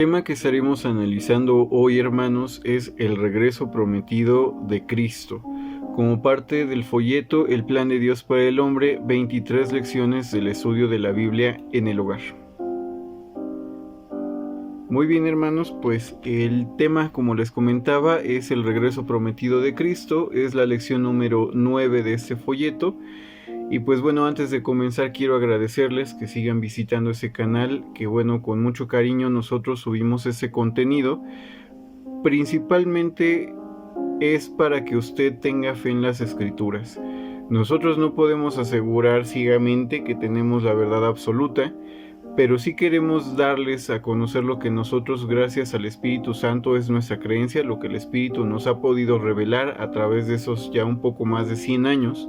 El tema que estaremos analizando hoy, hermanos, es el regreso prometido de Cristo, como parte del folleto El plan de Dios para el hombre, 23 lecciones del estudio de la Biblia en el hogar. Muy bien, hermanos, pues el tema, como les comentaba, es el regreso prometido de Cristo, es la lección número 9 de este folleto. Y pues bueno, antes de comenzar quiero agradecerles que sigan visitando ese canal, que bueno, con mucho cariño nosotros subimos ese contenido. Principalmente es para que usted tenga fe en las escrituras. Nosotros no podemos asegurar ciegamente que tenemos la verdad absoluta, pero sí queremos darles a conocer lo que nosotros, gracias al Espíritu Santo, es nuestra creencia, lo que el Espíritu nos ha podido revelar a través de esos ya un poco más de 100 años.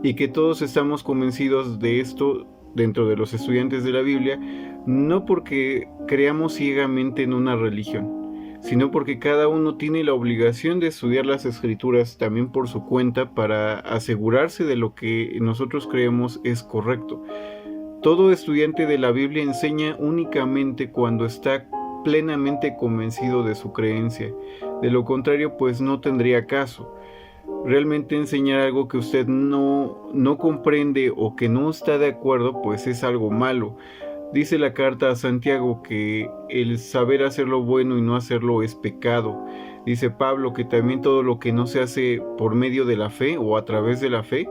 Y que todos estamos convencidos de esto dentro de los estudiantes de la Biblia, no porque creamos ciegamente en una religión, sino porque cada uno tiene la obligación de estudiar las escrituras también por su cuenta para asegurarse de lo que nosotros creemos es correcto. Todo estudiante de la Biblia enseña únicamente cuando está plenamente convencido de su creencia. De lo contrario, pues no tendría caso. Realmente enseñar algo que usted no comprende o que no está de acuerdo, pues es algo malo. Dice la carta a Santiago que el saber hacer lo bueno y no hacerlo es pecado. Dice Pablo que también todo lo que no se hace por medio de la fe o a través de la fe,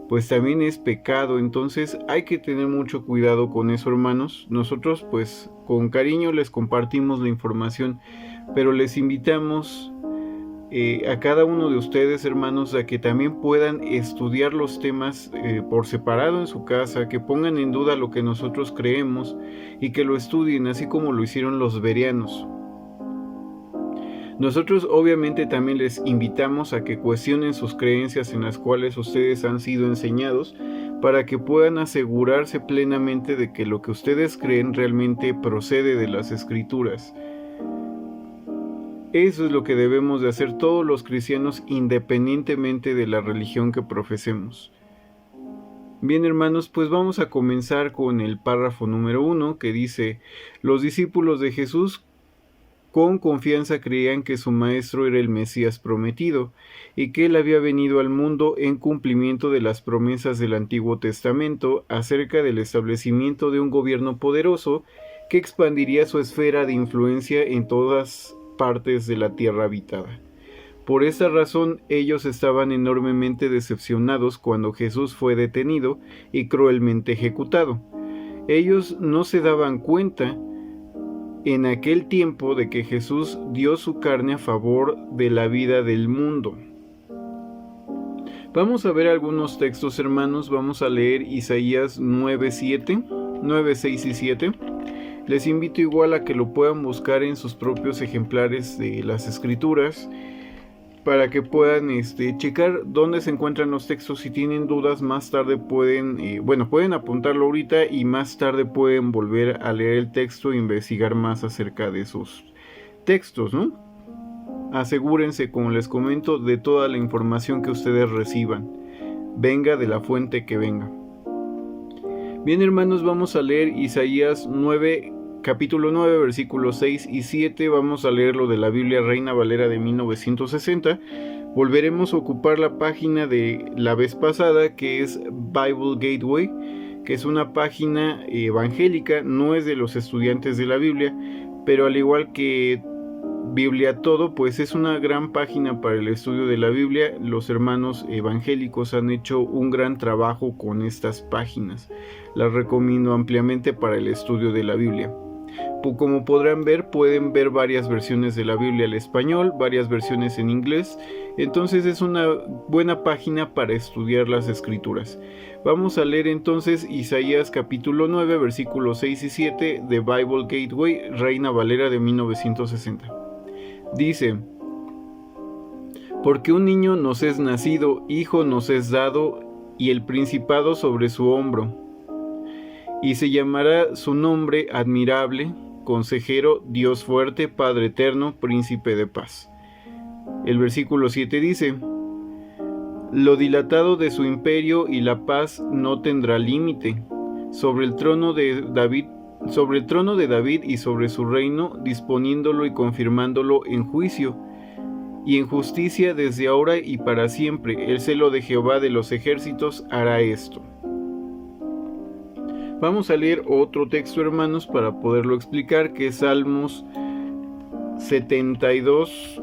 pues también es pecado. Entonces hay que tener mucho cuidado con eso, hermanos. Nosotros pues con cariño les compartimos la información, pero les invitamos a cada uno de ustedes, hermanos, a que también puedan estudiar los temas por separado en su casa, que pongan en duda lo que nosotros creemos y que lo estudien así como lo hicieron los bereanos. Nosotros obviamente también les invitamos a que cuestionen sus creencias en las cuales ustedes han sido enseñados, para que puedan asegurarse plenamente de que lo que ustedes creen realmente procede de las escrituras. Eso es lo que debemos de hacer todos los cristianos independientemente de la religión que profesemos. Bien, hermanos, pues vamos a comenzar con el párrafo número 1 que dice: los discípulos de Jesús con confianza creían que su maestro era el Mesías prometido y que él había venido al mundo en cumplimiento de las promesas del Antiguo Testamento acerca del establecimiento de un gobierno poderoso que expandiría su esfera de influencia en todas partes de la tierra habitada. Por esta razón ellos estaban enormemente decepcionados cuando Jesús fue detenido y cruelmente ejecutado. Ellos no se daban cuenta en aquel tiempo de que Jesús dio su carne a favor de la vida del mundo. Vamos a ver algunos textos, hermanos. Vamos a leer Isaías 9, 6 y 7. Les invito igual a que lo puedan buscar en sus propios ejemplares de las escrituras, para que puedan checar dónde se encuentran los textos. Si tienen dudas, más tarde pueden apuntarlo ahorita y más tarde pueden volver a leer el texto e investigar más acerca de esos textos, ¿no? Asegúrense, como les comento, de toda la información que ustedes reciban, venga de la fuente que venga. Bien, hermanos, vamos a leer Isaías 9, capítulo 9, versículos 6 y 7. Vamos a leerlo de la Biblia Reina Valera de 1960. Volveremos a ocupar la página de la vez pasada, que es Bible Gateway, que es una página evangélica, no es de los estudiantes de la Biblia, pero al igual que Biblia Todo, pues es una gran página para el estudio de la Biblia. Los hermanos evangélicos han hecho un gran trabajo con estas páginas. Las recomiendo ampliamente para el estudio de la Biblia. Como podrán ver, pueden ver varias versiones de la Biblia al español, varias versiones en inglés. Entonces es una buena página para estudiar las escrituras. Vamos a leer entonces Isaías capítulo 9, versículos 6 y 7 de Bible Gateway, Reina Valera de 1960. Dice: porque un niño nos es nacido, hijo nos es dado, y el principado sobre su hombro. Y se llamará su nombre Admirable, Consejero, Dios fuerte, Padre eterno, Príncipe de paz. El versículo 7 dice: lo dilatado de su imperio y la paz no tendrá límite. Sobre el trono de David sobre el trono de David y sobre su reino, disponiéndolo y confirmándolo en juicio y en justicia desde ahora y para siempre. El celo de Jehová de los ejércitos hará esto. Vamos a leer otro texto, hermanos, para poderlo explicar, que es Salmos 72,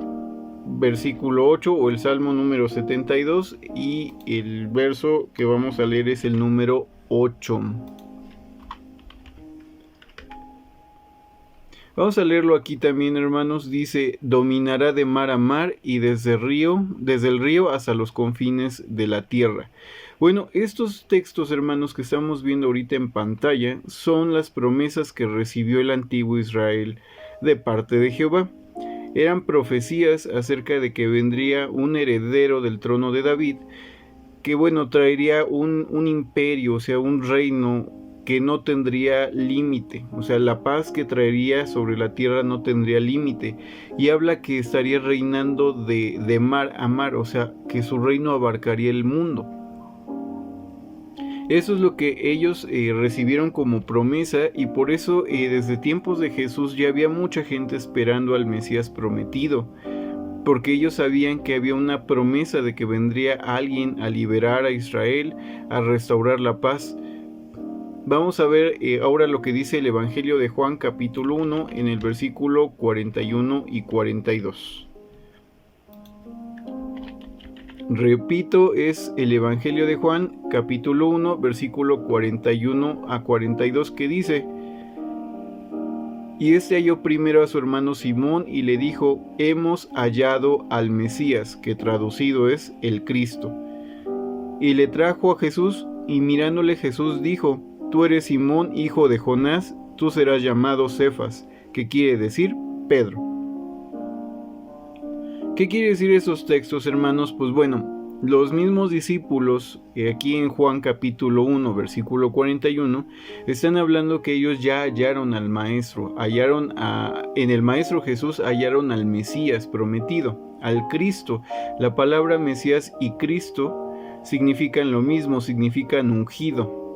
versículo 8, o el Salmo número 72, y el verso que vamos a leer es el número 8. Vamos a leerlo aquí también, hermanos. Dice: dominará de mar a mar y desde el río hasta los confines de la tierra. Bueno, estos textos, hermanos, que estamos viendo ahorita en pantalla, son las promesas que recibió el antiguo Israel de parte de Jehová. Eran profecías acerca de que vendría un heredero del trono de David, que bueno, traería un imperio, o sea, un reino que no tendría límite, o sea, la paz que traería sobre la tierra no tendría límite, y habla que estaría reinando de mar a mar, o sea, que su reino abarcaría el mundo. Eso es lo que ellos recibieron como promesa, y por eso desde tiempos de Jesús ya había mucha gente esperando al Mesías prometido, porque ellos sabían que había una promesa de que vendría alguien a liberar a Israel, a restaurar la paz. Vamos a ver ahora lo que dice el Evangelio de Juan capítulo 1 en el versículo 41 y 42. Repito, es el Evangelio de Juan capítulo 1 versículo 41 a 42, que dice: y halló primero a su hermano Simón y le dijo: hemos hallado al Mesías, que traducido es el Cristo. Y le trajo a Jesús, y mirándole Jesús dijo: tú eres Simón, hijo de Jonás, tú serás llamado Cefas, que quiere decir Pedro. ¿Qué quiere decir esos textos, hermanos? Pues bueno, los mismos discípulos, aquí en Juan capítulo 1, versículo 41, están hablando que ellos ya hallaron al Maestro, en el Maestro Jesús hallaron al Mesías prometido, al Cristo. La palabra Mesías y Cristo significan lo mismo, significan ungido.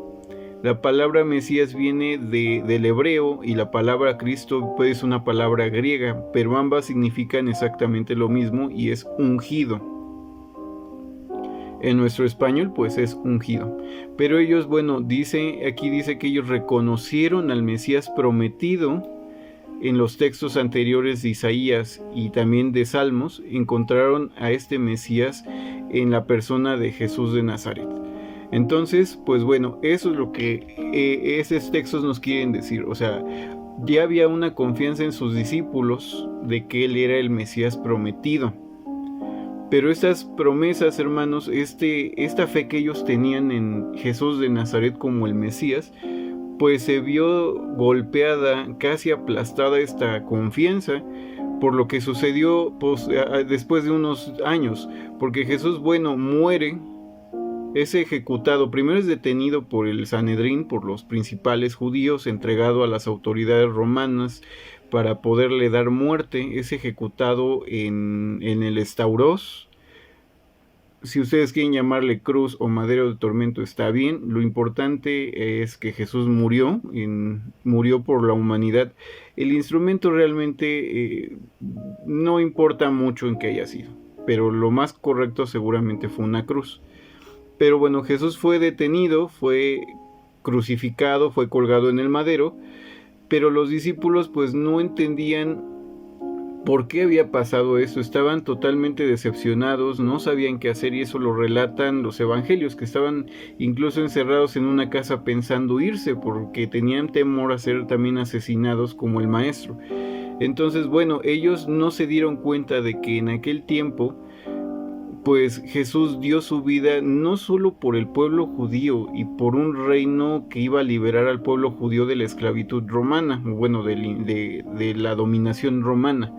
La palabra Mesías viene del hebreo, y la palabra Cristo pues, es una palabra griega, pero ambas significan exactamente lo mismo, y es ungido. En nuestro español pues es ungido. Pero ellos, bueno, aquí dice que ellos reconocieron al Mesías prometido. En los textos anteriores de Isaías y también de Salmos, encontraron a este Mesías en la persona de Jesús de Nazaret. Entonces, pues bueno, eso es lo que esos textos nos quieren decir. O sea, ya había una confianza en sus discípulos de que Él era el Mesías prometido. Pero estas promesas, hermanos, esta fe que ellos tenían en Jesús de Nazaret como el Mesías, pues se vio golpeada, casi aplastada esta confianza, por lo que sucedió pues, después de unos años. Porque Jesús, bueno, muere. Es ejecutado, primero es detenido por el Sanedrín, por los principales judíos, entregado a las autoridades romanas para poderle dar muerte. Es ejecutado en el Estauros. Si ustedes quieren llamarle cruz o madero de tormento, está bien. Lo importante es que Jesús murió por la humanidad. El instrumento realmente no importa mucho en qué haya sido, pero lo más correcto seguramente fue una cruz. Pero bueno, Jesús fue detenido, fue crucificado, fue colgado en el madero, pero los discípulos pues no entendían por qué había pasado esto. Estaban totalmente decepcionados, no sabían qué hacer, y eso lo relatan los evangelios, que estaban incluso encerrados en una casa pensando irse porque tenían temor a ser también asesinados como el Maestro. Entonces, bueno, ellos no se dieron cuenta de que en aquel tiempo pues Jesús dio su vida no solo por el pueblo judío y por un reino que iba a liberar al pueblo judío de la esclavitud romana, bueno, de la dominación romana,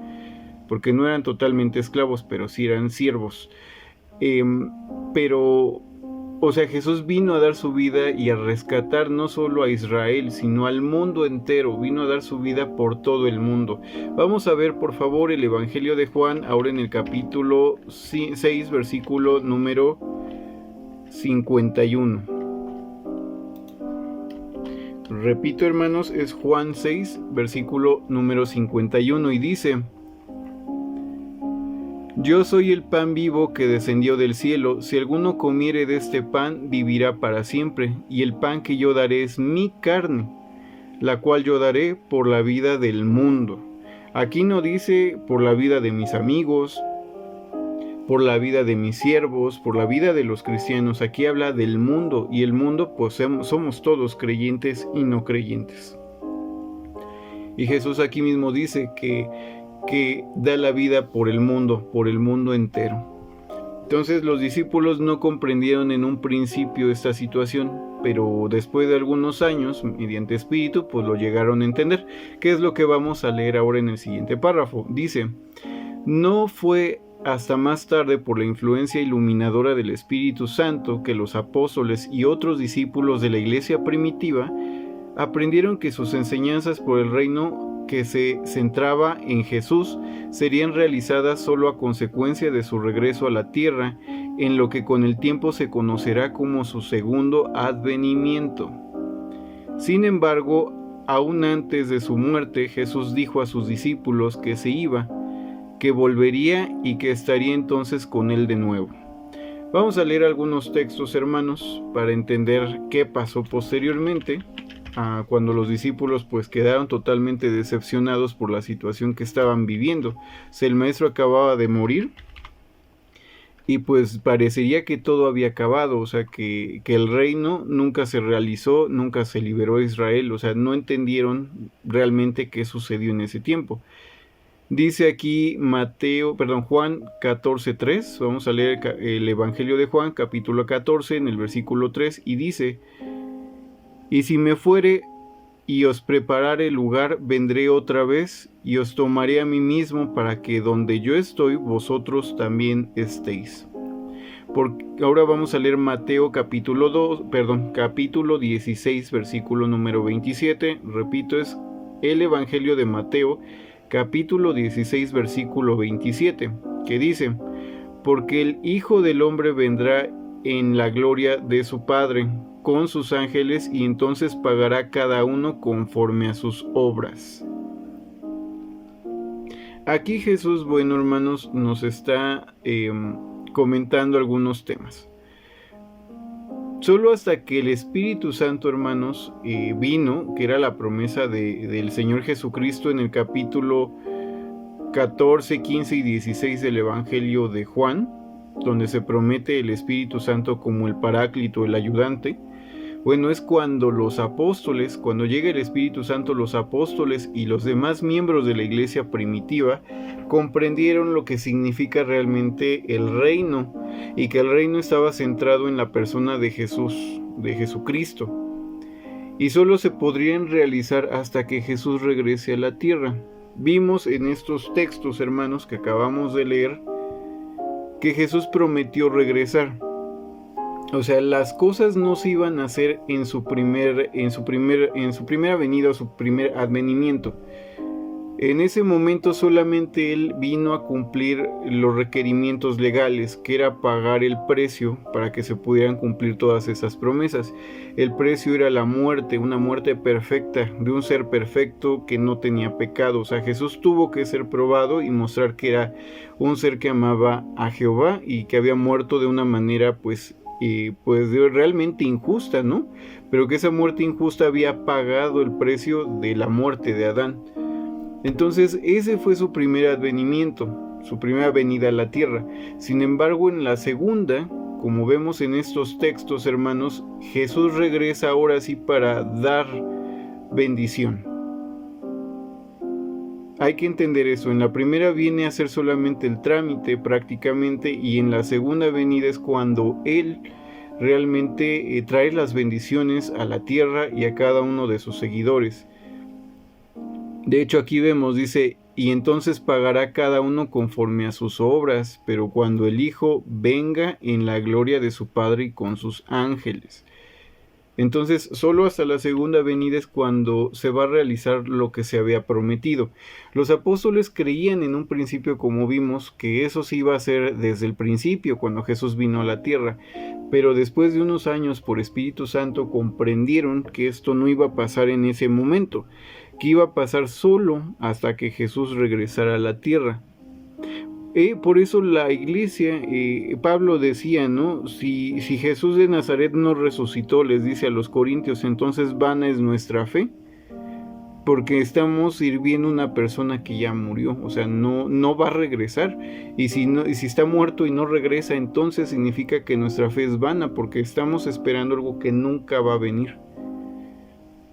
porque no eran totalmente esclavos, pero sí eran siervos. O sea, Jesús vino a dar su vida y a rescatar no solo a Israel, sino al mundo entero. Vino a dar su vida por todo el mundo. Vamos a ver, por favor, el Evangelio de Juan, ahora en el capítulo 6, versículo número 51. repito, hermanos, es Juan 6, versículo número 51, y dice: Yo soy el pan vivo que descendió del cielo. Si alguno comiere de este pan, vivirá para siempre. Y el pan que yo daré es mi carne, la cual yo daré por la vida del mundo. Aquí no dice por la vida de mis amigos, por la vida de mis siervos, por la vida de los cristianos. Aquí habla del mundo, y el mundo pues somos todos, creyentes y no creyentes. Y Jesús aquí mismo dice que da la vida por el mundo entero. Entonces los discípulos no comprendieron en un principio esta situación, pero después de algunos años, mediante Espíritu, pues lo llegaron a entender, que es lo que vamos a leer ahora en el siguiente párrafo. Dice: No fue hasta más tarde, por la influencia iluminadora del Espíritu Santo, que los apóstoles y otros discípulos de la iglesia primitiva aprendieron que sus enseñanzas por el reino que se centraba en Jesús serían realizadas solo a consecuencia de su regreso a la tierra, en lo que con el tiempo se conocerá como su segundo advenimiento. Sin embargo, aún antes de su muerte, Jesús dijo a sus discípulos que se iba, que volvería y que estaría entonces con él de nuevo. Vamos a leer algunos textos, hermanos, para entender qué pasó posteriormente, cuando los discípulos pues quedaron totalmente decepcionados por la situación que estaban viviendo. O sea, el maestro acababa de morir y pues parecería que todo había acabado, o sea, que el reino nunca se realizó, nunca se liberó a Israel. O sea, no entendieron realmente qué sucedió en ese tiempo. Dice aquí Juan 14:3, vamos a leer el Evangelio de Juan, capítulo 14, en el versículo 3, y dice: Y si me fuere y os preparare lugar, vendré otra vez y os tomaré a mí mismo, para que donde yo estoy, vosotros también estéis. Ahora vamos a leer Mateo capítulo 16, versículo número 27. Repito, es el Evangelio de Mateo, capítulo 16, versículo 27, que dice: Porque el Hijo del Hombre vendrá en la gloria de su Padre con sus ángeles, y entonces pagará cada uno conforme a sus obras. Aquí Jesús, bueno, hermanos, nos está comentando algunos temas. Solo hasta que el Espíritu Santo, hermanos, vino, que era la promesa del Señor Jesucristo en el capítulo 14, 15 y 16 del Evangelio de Juan, donde se promete el Espíritu Santo como el Paráclito, el ayudante. Bueno, es cuando cuando llega el Espíritu Santo, los apóstoles y los demás miembros de la iglesia primitiva comprendieron lo que significa realmente el reino, y que el reino estaba centrado en la persona de Jesús, de Jesucristo, y solo se podrían realizar hasta que Jesús regrese a la tierra. Vimos en estos textos, hermanos, que acabamos de leer, que Jesús prometió regresar. O sea, las cosas no se iban a hacer en su primera venida o su primer advenimiento. En ese momento solamente Él vino a cumplir los requerimientos legales, que era pagar el precio para que se pudieran cumplir todas esas promesas. El precio era la muerte, una muerte perfecta, de un ser perfecto que no tenía pecado. O sea, Jesús tuvo que ser probado y mostrar que era un ser que amaba a Jehová y que había muerto de una manera pues realmente injusta, ¿no? Pero que esa muerte injusta había pagado el precio de la muerte de Adán. Entonces ese fue su primer advenimiento, su primera venida a la tierra. Sin embargo, en la segunda, como vemos en estos textos, hermanos, Jesús regresa ahora sí para dar bendición. Hay que entender eso. En la primera viene a ser solamente el trámite prácticamente, y en la segunda venida es cuando Él realmente trae las bendiciones a la tierra y a cada uno de sus seguidores. De hecho, aquí vemos, dice: y entonces pagará cada uno conforme a sus obras, pero cuando el Hijo venga en la gloria de su Padre y con sus ángeles. Entonces, solo hasta la segunda venida es cuando se va a realizar lo que se había prometido. Los apóstoles creían en un principio, como vimos, que eso se iba a hacer desde el principio, cuando Jesús vino a la tierra. Pero después de unos años, por Espíritu Santo, comprendieron que esto no iba a pasar en ese momento, que iba a pasar solo hasta que Jesús regresara a la tierra. Por eso la iglesia, Pablo decía, ¿no? Si Jesús de Nazaret no resucitó, les dice a los corintios, entonces vana es nuestra fe, porque estamos sirviendo a una persona que ya murió, o sea, no va a regresar, y si está muerto y no regresa, entonces significa que nuestra fe es vana, porque estamos esperando algo que nunca va a venir.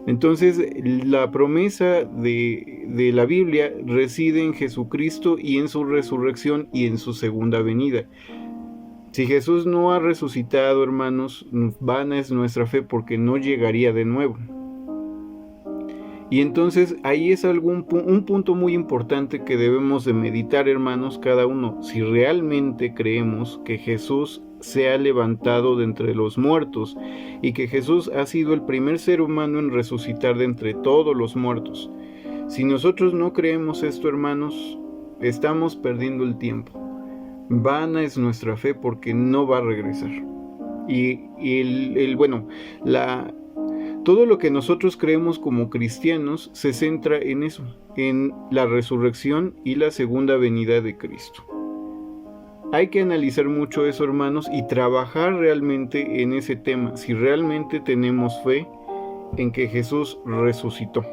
Entonces, la promesa de la Biblia reside en Jesucristo y en su resurrección y en su segunda venida. Si Jesús no ha resucitado, hermanos, vana es nuestra fe porque no llegaría de nuevo. Y entonces ahí es un punto muy importante que debemos de meditar, hermanos, cada uno. Si realmente creemos que Jesús se ha levantado de entre los muertos y que Jesús ha sido el primer ser humano en resucitar de entre todos los muertos. Si nosotros no creemos esto, hermanos, estamos perdiendo el tiempo. Vana es nuestra fe porque no va a regresar. Todo lo que nosotros creemos como cristianos se centra en eso, en la resurrección y la segunda venida de Cristo. Hay que analizar mucho eso, hermanos, y trabajar realmente en ese tema, si realmente tenemos fe en que Jesús resucitó.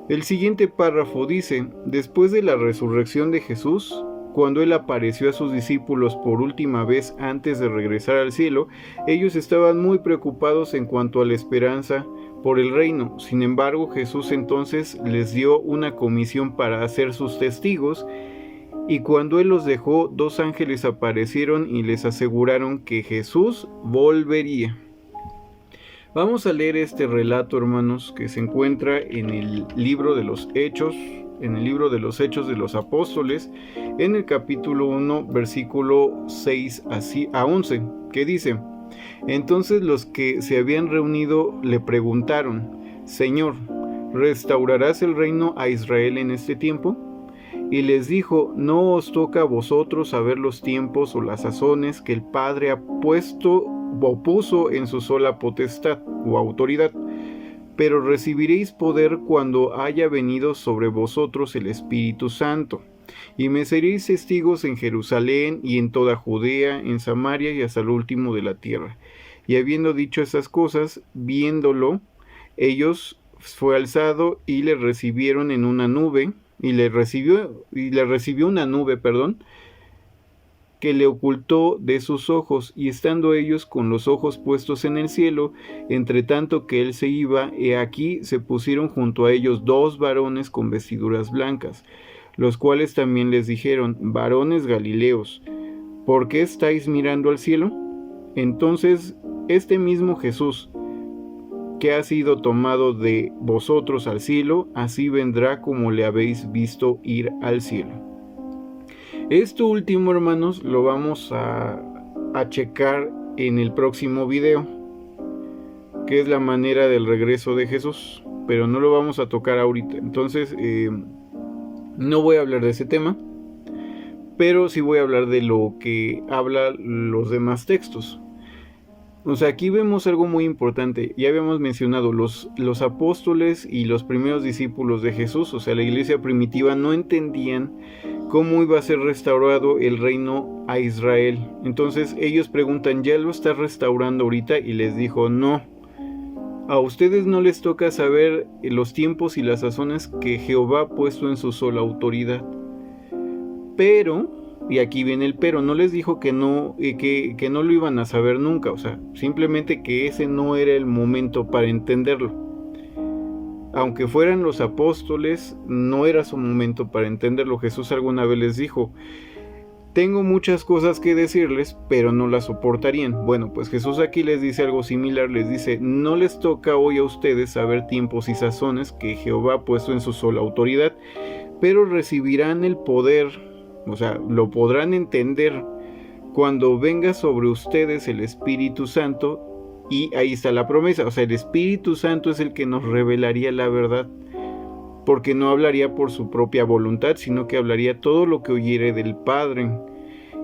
El siguiente párrafo dice, después de la resurrección de Jesús, cuando Él apareció a sus discípulos por última vez antes de regresar al cielo, ellos estaban muy preocupados en cuanto a la esperanza por el reino. Sin embargo, Jesús entonces les dio una comisión para ser sus testigos, y cuando Él los dejó, 2 ángeles aparecieron y les aseguraron que Jesús volvería. Vamos a leer este relato, hermanos, que se encuentra en el libro de los Hechos, en el libro de los Hechos de los Apóstoles, en el capítulo 1, versículo 6 a 11, que dice, entonces los que se habían reunido le preguntaron, Señor, ¿restaurarás el reino a Israel en este tiempo? Y les dijo, no os toca a vosotros saber los tiempos o las sazones que el Padre ha puesto o puso en su sola potestad o autoridad, pero recibiréis poder cuando haya venido sobre vosotros el Espíritu Santo, y me seréis testigos en Jerusalén y en toda Judea, en Samaria y hasta el último de la tierra. Y habiendo dicho estas cosas, viéndolo, ellos fue alzado y le recibieron en una nube, y le recibió una nube, que le ocultó de sus ojos, y estando ellos con los ojos puestos en el cielo, entre tanto que él se iba, he aquí se pusieron junto a ellos 2 varones con vestiduras blancas, los cuales también les dijeron, varones Galileos, ¿por qué estáis mirando al cielo? Entonces este mismo Jesús, que ha sido tomado de vosotros al cielo, así vendrá como le habéis visto ir al cielo. Esto último, hermanos, lo vamos a checar en el próximo video, que es la manera del regreso de Jesús, pero no lo vamos a tocar ahorita. Entonces, no voy a hablar de ese tema, pero sí voy a hablar de lo que habla los demás textos. O sea, aquí vemos algo muy importante. Ya habíamos mencionado los apóstoles y los primeros discípulos de Jesús, o sea, la iglesia primitiva, no entendían cómo iba a ser restaurado el reino a Israel. Entonces ellos preguntan, ¿ya lo está restaurando ahorita? Y les dijo, no. A ustedes no les toca saber los tiempos y las sazones que Jehová ha puesto en su sola autoridad. Pero, y aquí viene el pero, no les dijo que no lo iban a saber nunca, o sea, simplemente que ese no era el momento para entenderlo. Aunque fueran los apóstoles, no era su momento para entenderlo. Jesús alguna vez les dijo, tengo muchas cosas que decirles, pero no las soportarían. Bueno, pues Jesús aquí les dice algo similar, les dice, no les toca hoy a ustedes saber tiempos y sazones que Jehová ha puesto en su sola autoridad, pero recibirán el poder, o sea, lo podrán entender cuando venga sobre ustedes el Espíritu Santo, Y ahí está la promesa, o sea, el Espíritu Santo es el que nos revelaría la verdad, porque no hablaría por su propia voluntad, sino que hablaría todo lo que oyere del Padre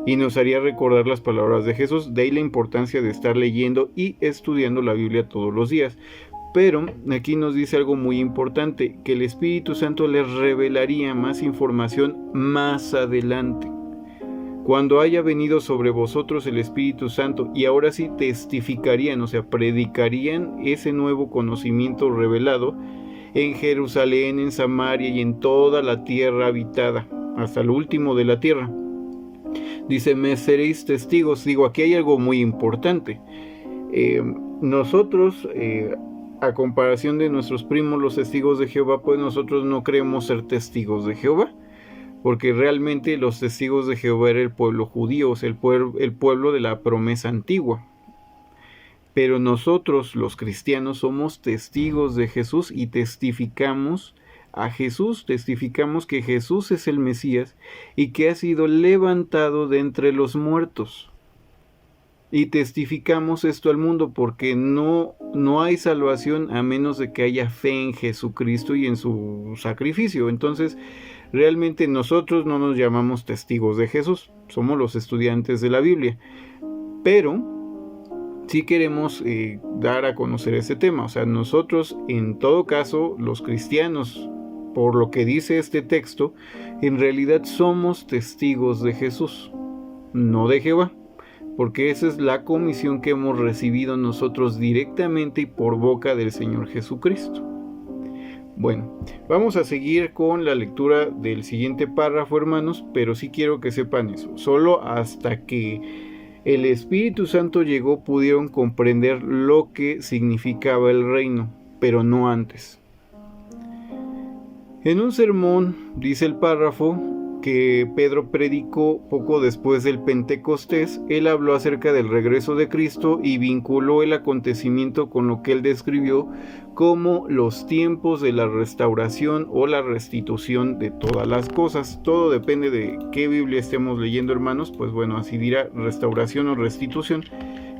y nos haría recordar las palabras de Jesús. De ahí la importancia de estar leyendo y estudiando la Biblia todos los días. Pero aquí nos dice algo muy importante, que el Espíritu Santo les revelaría más información más adelante, cuando haya venido sobre vosotros el Espíritu Santo, y ahora sí testificarían, o sea, predicarían ese nuevo conocimiento revelado en Jerusalén, en Samaria y en toda la tierra habitada, hasta lo último de la tierra. Dice, me seréis testigos. Digo, aquí hay algo muy importante. Nosotros, a comparación de nuestros primos los testigos de Jehová, pues nosotros no creemos ser testigos de Jehová, porque realmente los testigos de Jehová era el pueblo judío, o sea, el pueblo de la promesa antigua. Pero nosotros, los cristianos, somos testigos de Jesús y testificamos a Jesús, testificamos que Jesús es el Mesías y que ha sido levantado de entre los muertos. Y testificamos esto al mundo porque no hay salvación a menos de que haya fe en Jesucristo y en su sacrificio. Entonces, realmente nosotros no nos llamamos testigos de Jesús, somos los estudiantes de la Biblia. Pero sí queremos dar a conocer este tema. O sea, nosotros, en todo caso, los cristianos, por lo que dice este texto, en realidad somos testigos de Jesús, no de Jehová, porque esa es la comisión que hemos recibido nosotros directamente y por boca del Señor Jesucristo. Bueno, vamos a seguir con la lectura del siguiente párrafo, hermanos, pero sí quiero que sepan eso. Solo hasta que el Espíritu Santo llegó pudieron comprender lo que significaba el reino, pero no antes. En un sermón, dice el párrafo, que Pedro predicó poco después del Pentecostés, él habló acerca del regreso de Cristo y vinculó el acontecimiento con lo que él describió como los tiempos de la restauración o la restitución de todas las cosas. Todo depende de qué Biblia estemos leyendo, hermanos, pues bueno, así dirá restauración o restitución,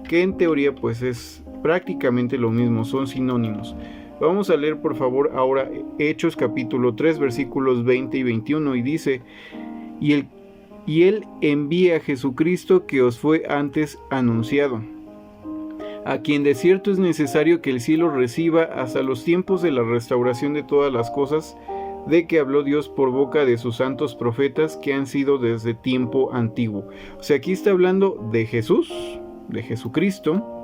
que en teoría pues es prácticamente lo mismo, son sinónimos. Vamos a leer por favor ahora Hechos capítulo 3 versículos 20 y 21 y dice, y él envía a Jesucristo que os fue antes anunciado, a quien de cierto es necesario que el cielo reciba hasta los tiempos de la restauración de todas las cosas, de que habló Dios por boca de sus santos profetas que han sido desde tiempo antiguo. O sea, aquí está hablando de Jesús, de Jesucristo.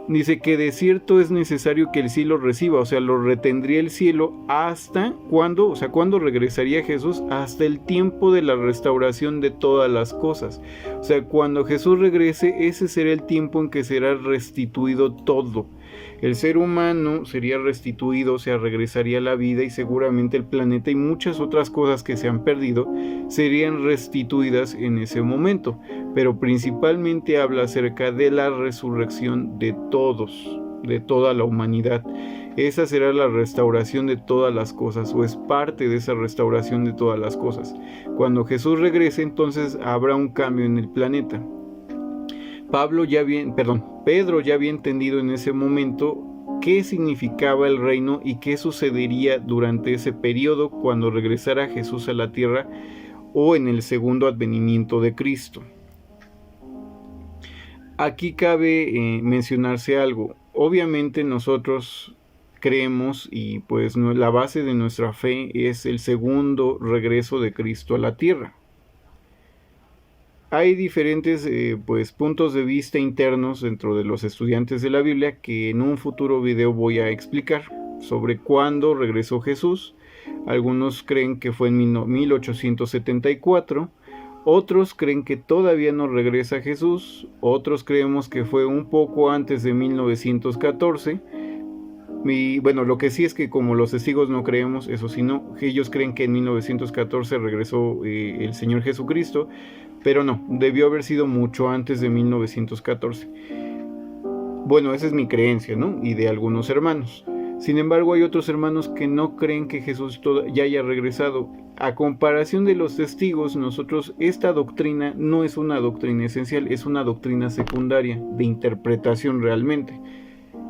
Dice que de cierto es necesario que el cielo reciba, o sea, lo retendría el cielo hasta cuando, o sea, cuando regresaría Jesús, hasta el tiempo de la restauración de todas las cosas. O sea, cuando Jesús regrese, ese será el tiempo en que será restituido todo. El ser humano sería restituido, o sea, regresaría a la vida y seguramente el planeta y muchas otras cosas que se han perdido serían restituidas en ese momento. Pero principalmente habla acerca de la resurrección de todos, de toda la humanidad. Esa será la restauración de todas las cosas, o es parte de esa restauración de todas las cosas. Cuando Jesús regrese, entonces habrá un cambio en el planeta. Pedro ya había entendido en ese momento qué significaba el reino y qué sucedería durante ese periodo cuando regresara Jesús a la tierra o en el segundo advenimiento de Cristo. Aquí cabe mencionarse algo. Obviamente nosotros creemos y pues la base de nuestra fe es el segundo regreso de Cristo a la tierra. Hay diferentes puntos de vista internos dentro de los estudiantes de la Biblia que en un futuro video voy a explicar sobre cuándo regresó Jesús. Algunos creen que fue en 1874, otros creen que todavía no regresa Jesús, otros creemos que fue un poco antes de 1914. Y bueno, lo que sí es que como los testigos no creemos, eso sí no, ellos creen que en 1914 regresó el Señor Jesucristo, pero no, debió haber sido mucho antes de 1914. Bueno, esa es mi creencia, ¿no? Y de algunos hermanos. Sin embargo, hay otros hermanos que no creen que Jesús ya haya regresado. A comparación de los testigos, esta doctrina no es una doctrina esencial, es una doctrina secundaria, de interpretación realmente.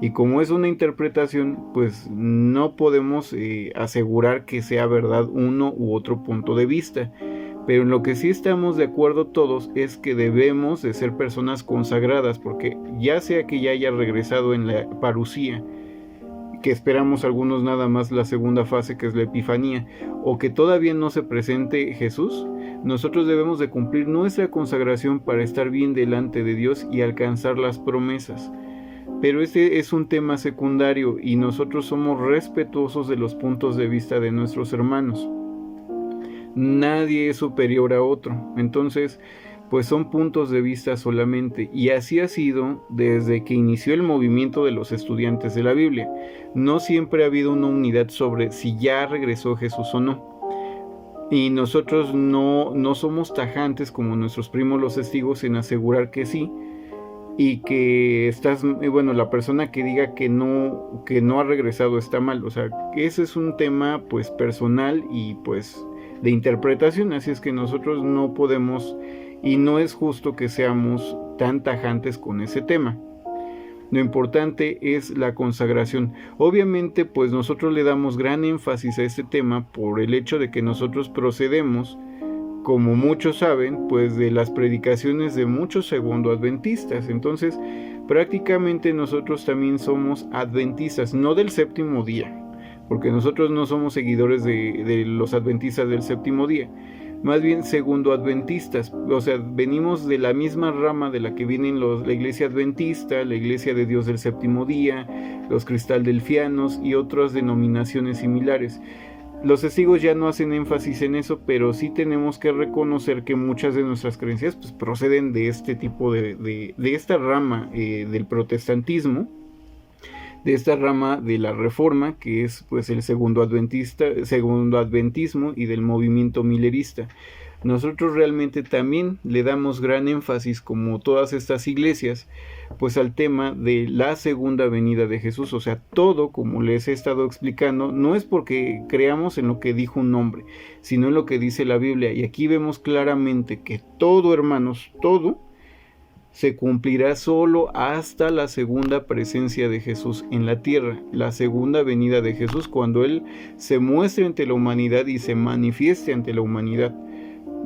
Y como es una interpretación, pues no podemos asegurar que sea verdad uno u otro punto de vista. Pero en lo que sí estamos de acuerdo todos es que debemos de ser personas consagradas, porque ya sea que ya haya regresado en la parusía, que esperamos algunos nada más la segunda fase, que es la Epifanía, o que todavía no se presente Jesús, nosotros debemos de cumplir nuestra consagración para estar bien delante de Dios y alcanzar las promesas. Pero este es un tema secundario y nosotros somos respetuosos de los puntos de vista de nuestros hermanos. Nadie es superior a otro, entonces pues son puntos de vista solamente, y así ha sido desde que inició el movimiento de los estudiantes de la Biblia. No siempre ha habido una unidad sobre si ya regresó Jesús o no, y nosotros no somos tajantes como nuestros primos los testigos en asegurar que sí, y que la persona que diga que no ha regresado está mal. O sea, ese es un tema pues personal y pues de interpretación, así es que nosotros no podemos y no es justo que seamos tan tajantes con ese tema. Lo importante es la consagración. Obviamente pues nosotros le damos gran énfasis a este tema por el hecho de que nosotros procedemos, como muchos saben, pues de las predicaciones de muchos segundo-adventistas. Entonces prácticamente nosotros también somos adventistas, no del séptimo día, porque nosotros no somos seguidores de los adventistas del séptimo día, más bien segundo-adventistas. O sea, venimos de la misma rama de la que vienen la iglesia adventista, la iglesia de Dios del séptimo día, los cristaldelfianos y otras denominaciones similares. Los testigos ya no hacen énfasis en eso, pero sí tenemos que reconocer que muchas de nuestras creencias pues, proceden de este tipo de esta rama del protestantismo, de esta rama de la Reforma, que es pues el segundo adventismo y del movimiento millerista. Nosotros realmente también le damos gran énfasis, como todas estas iglesias, pues al tema de la segunda venida de Jesús. O sea, todo, como les he estado explicando, no es porque creamos en lo que dijo un hombre, sino en lo que dice la Biblia. Y aquí vemos claramente que todo, hermanos, todo se cumplirá solo hasta la segunda presencia de Jesús en la tierra, la segunda venida de Jesús, cuando Él se muestre ante la humanidad y se manifieste ante la humanidad.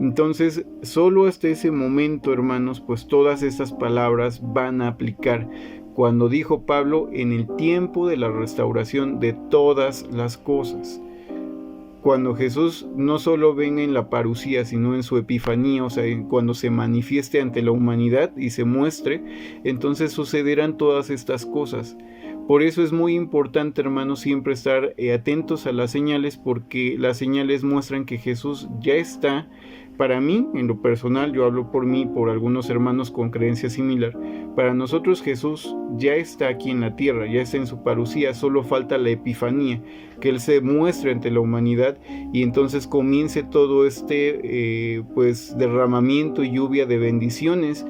Entonces, solo hasta ese momento, hermanos, pues todas estas palabras van a aplicar. Cuando dijo Pablo, en el tiempo de la restauración de todas las cosas. Cuando Jesús no solo venga en la parusía, sino en su epifanía, o sea, cuando se manifieste ante la humanidad y se muestre, entonces sucederán todas estas cosas. Por eso es muy importante, hermanos, siempre estar atentos a las señales, porque las señales muestran que Jesús ya está. Para mí, en lo personal, yo hablo por mí, por algunos hermanos con creencia similar, para nosotros Jesús ya está aquí en la tierra, ya está en su parusía, solo falta la epifanía, que Él se muestre ante la humanidad y entonces comience todo este derramamiento y lluvia de bendiciones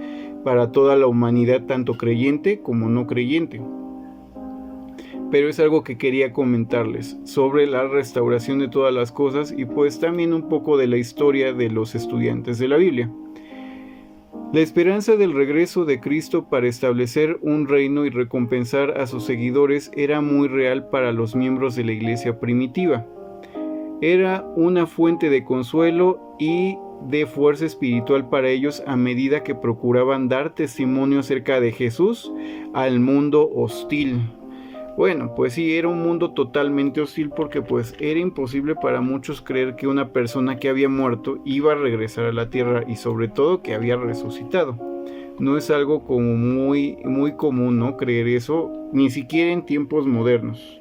para toda la humanidad, tanto creyente como no creyente. Pero es algo que quería comentarles sobre la restauración de todas las cosas y pues también un poco de la historia de los estudiantes de la Biblia. La esperanza del regreso de Cristo para establecer un reino y recompensar a sus seguidores era muy real para los miembros de la iglesia primitiva. Era una fuente de consuelo y de fuerza espiritual para ellos a medida que procuraban dar testimonio acerca de Jesús al mundo hostil. Bueno, pues sí, era un mundo totalmente hostil porque pues era imposible para muchos creer que una persona que había muerto iba a regresar a la tierra y sobre todo que había resucitado. No es algo como muy común, ¿no? Creer eso, ni siquiera en tiempos modernos.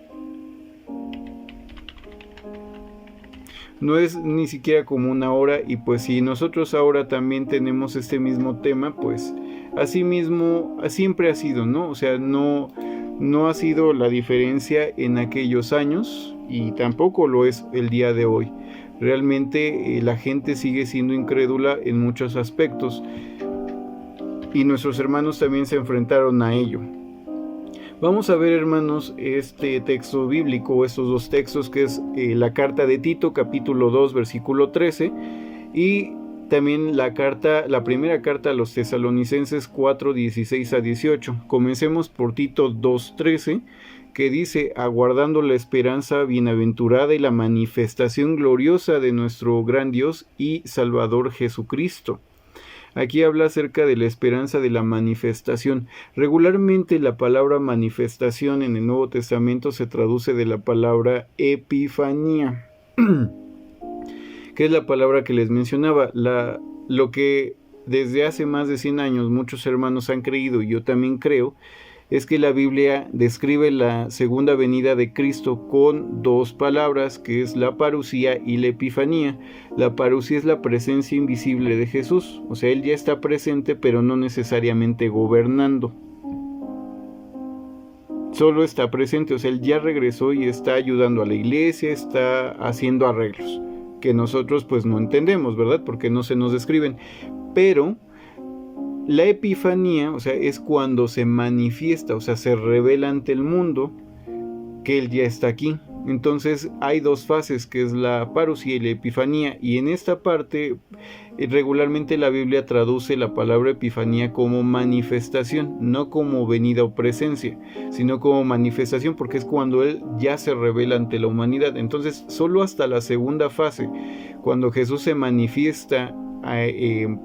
No es ni siquiera común ahora y pues si nosotros ahora también tenemos este mismo tema, pues así mismo siempre ha sido, ¿no? O sea, no ha sido la diferencia en aquellos años y tampoco lo es el día de hoy. Realmente la gente sigue siendo incrédula en muchos aspectos y nuestros hermanos también se enfrentaron a ello. Vamos a ver, hermanos, este texto bíblico, estos dos textos, que es la carta de Tito, capítulo 2, versículo 13, y también la primera carta a los tesalonicenses 4, 16 a 18. Comencemos por Tito 2, 13, que dice: aguardando la esperanza bienaventurada y la manifestación gloriosa de nuestro gran Dios y Salvador Jesucristo. Aquí habla acerca de la esperanza de la manifestación. Regularmente la palabra manifestación en el Nuevo Testamento se traduce de la palabra epifanía, que es la palabra que les mencionaba. Lo que desde hace más de 100 años muchos hermanos han creído, y yo también creo, es que la Biblia describe la segunda venida de Cristo con dos palabras, que es la parusía y la epifanía. La parusía es la presencia invisible de Jesús, o sea, Él ya está presente, pero no necesariamente gobernando. Solo está presente, o sea, Él ya regresó y está ayudando a la iglesia, está haciendo arreglos, que nosotros pues no entendemos, ¿verdad? Porque no se nos describen. Pero la epifanía, o sea, es cuando se manifiesta, o sea, se revela ante el mundo que Él ya está aquí. Entonces hay dos fases, que es la parusía y la epifanía, y en esta parte regularmente la Biblia traduce la palabra epifanía como manifestación, no como venida o presencia, sino como manifestación, porque es cuando Él ya se revela ante la humanidad. Entonces solo hasta la segunda fase, cuando Jesús se manifiesta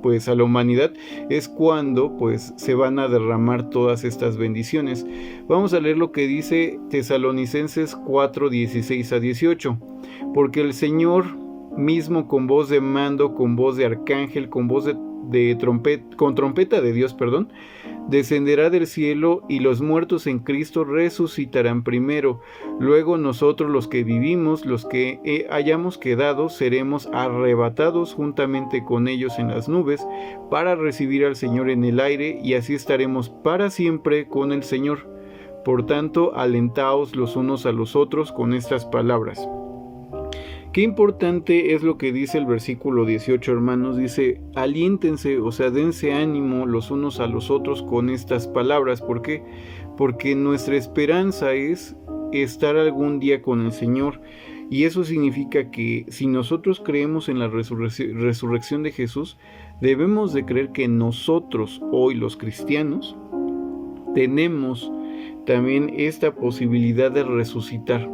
pues a la humanidad, es cuando pues se van a derramar todas estas bendiciones. Vamos a leer lo que dice Tesalonicenses 4, 16 a 18. Porque el Señor mismo, con voz de mando, con voz de arcángel, con voz de trompeta, con trompeta de Dios, descenderá del cielo, y los muertos en Cristo resucitarán primero. Luego nosotros, los que vivimos, los que hayamos quedado, seremos arrebatados juntamente con ellos en las nubes, para recibir al Señor en el aire, y así estaremos para siempre con el Señor. Por tanto, alentaos los unos a los otros con estas palabras. Qué importante es lo que dice el versículo 18, hermanos. Dice: aliéntense, o sea, dense ánimo los unos a los otros con estas palabras. ¿Por qué? Porque nuestra esperanza es estar algún día con el Señor. Y eso significa que si nosotros creemos en la resurrección de Jesús, debemos de creer que nosotros, hoy los cristianos, tenemos también esta posibilidad de resucitar,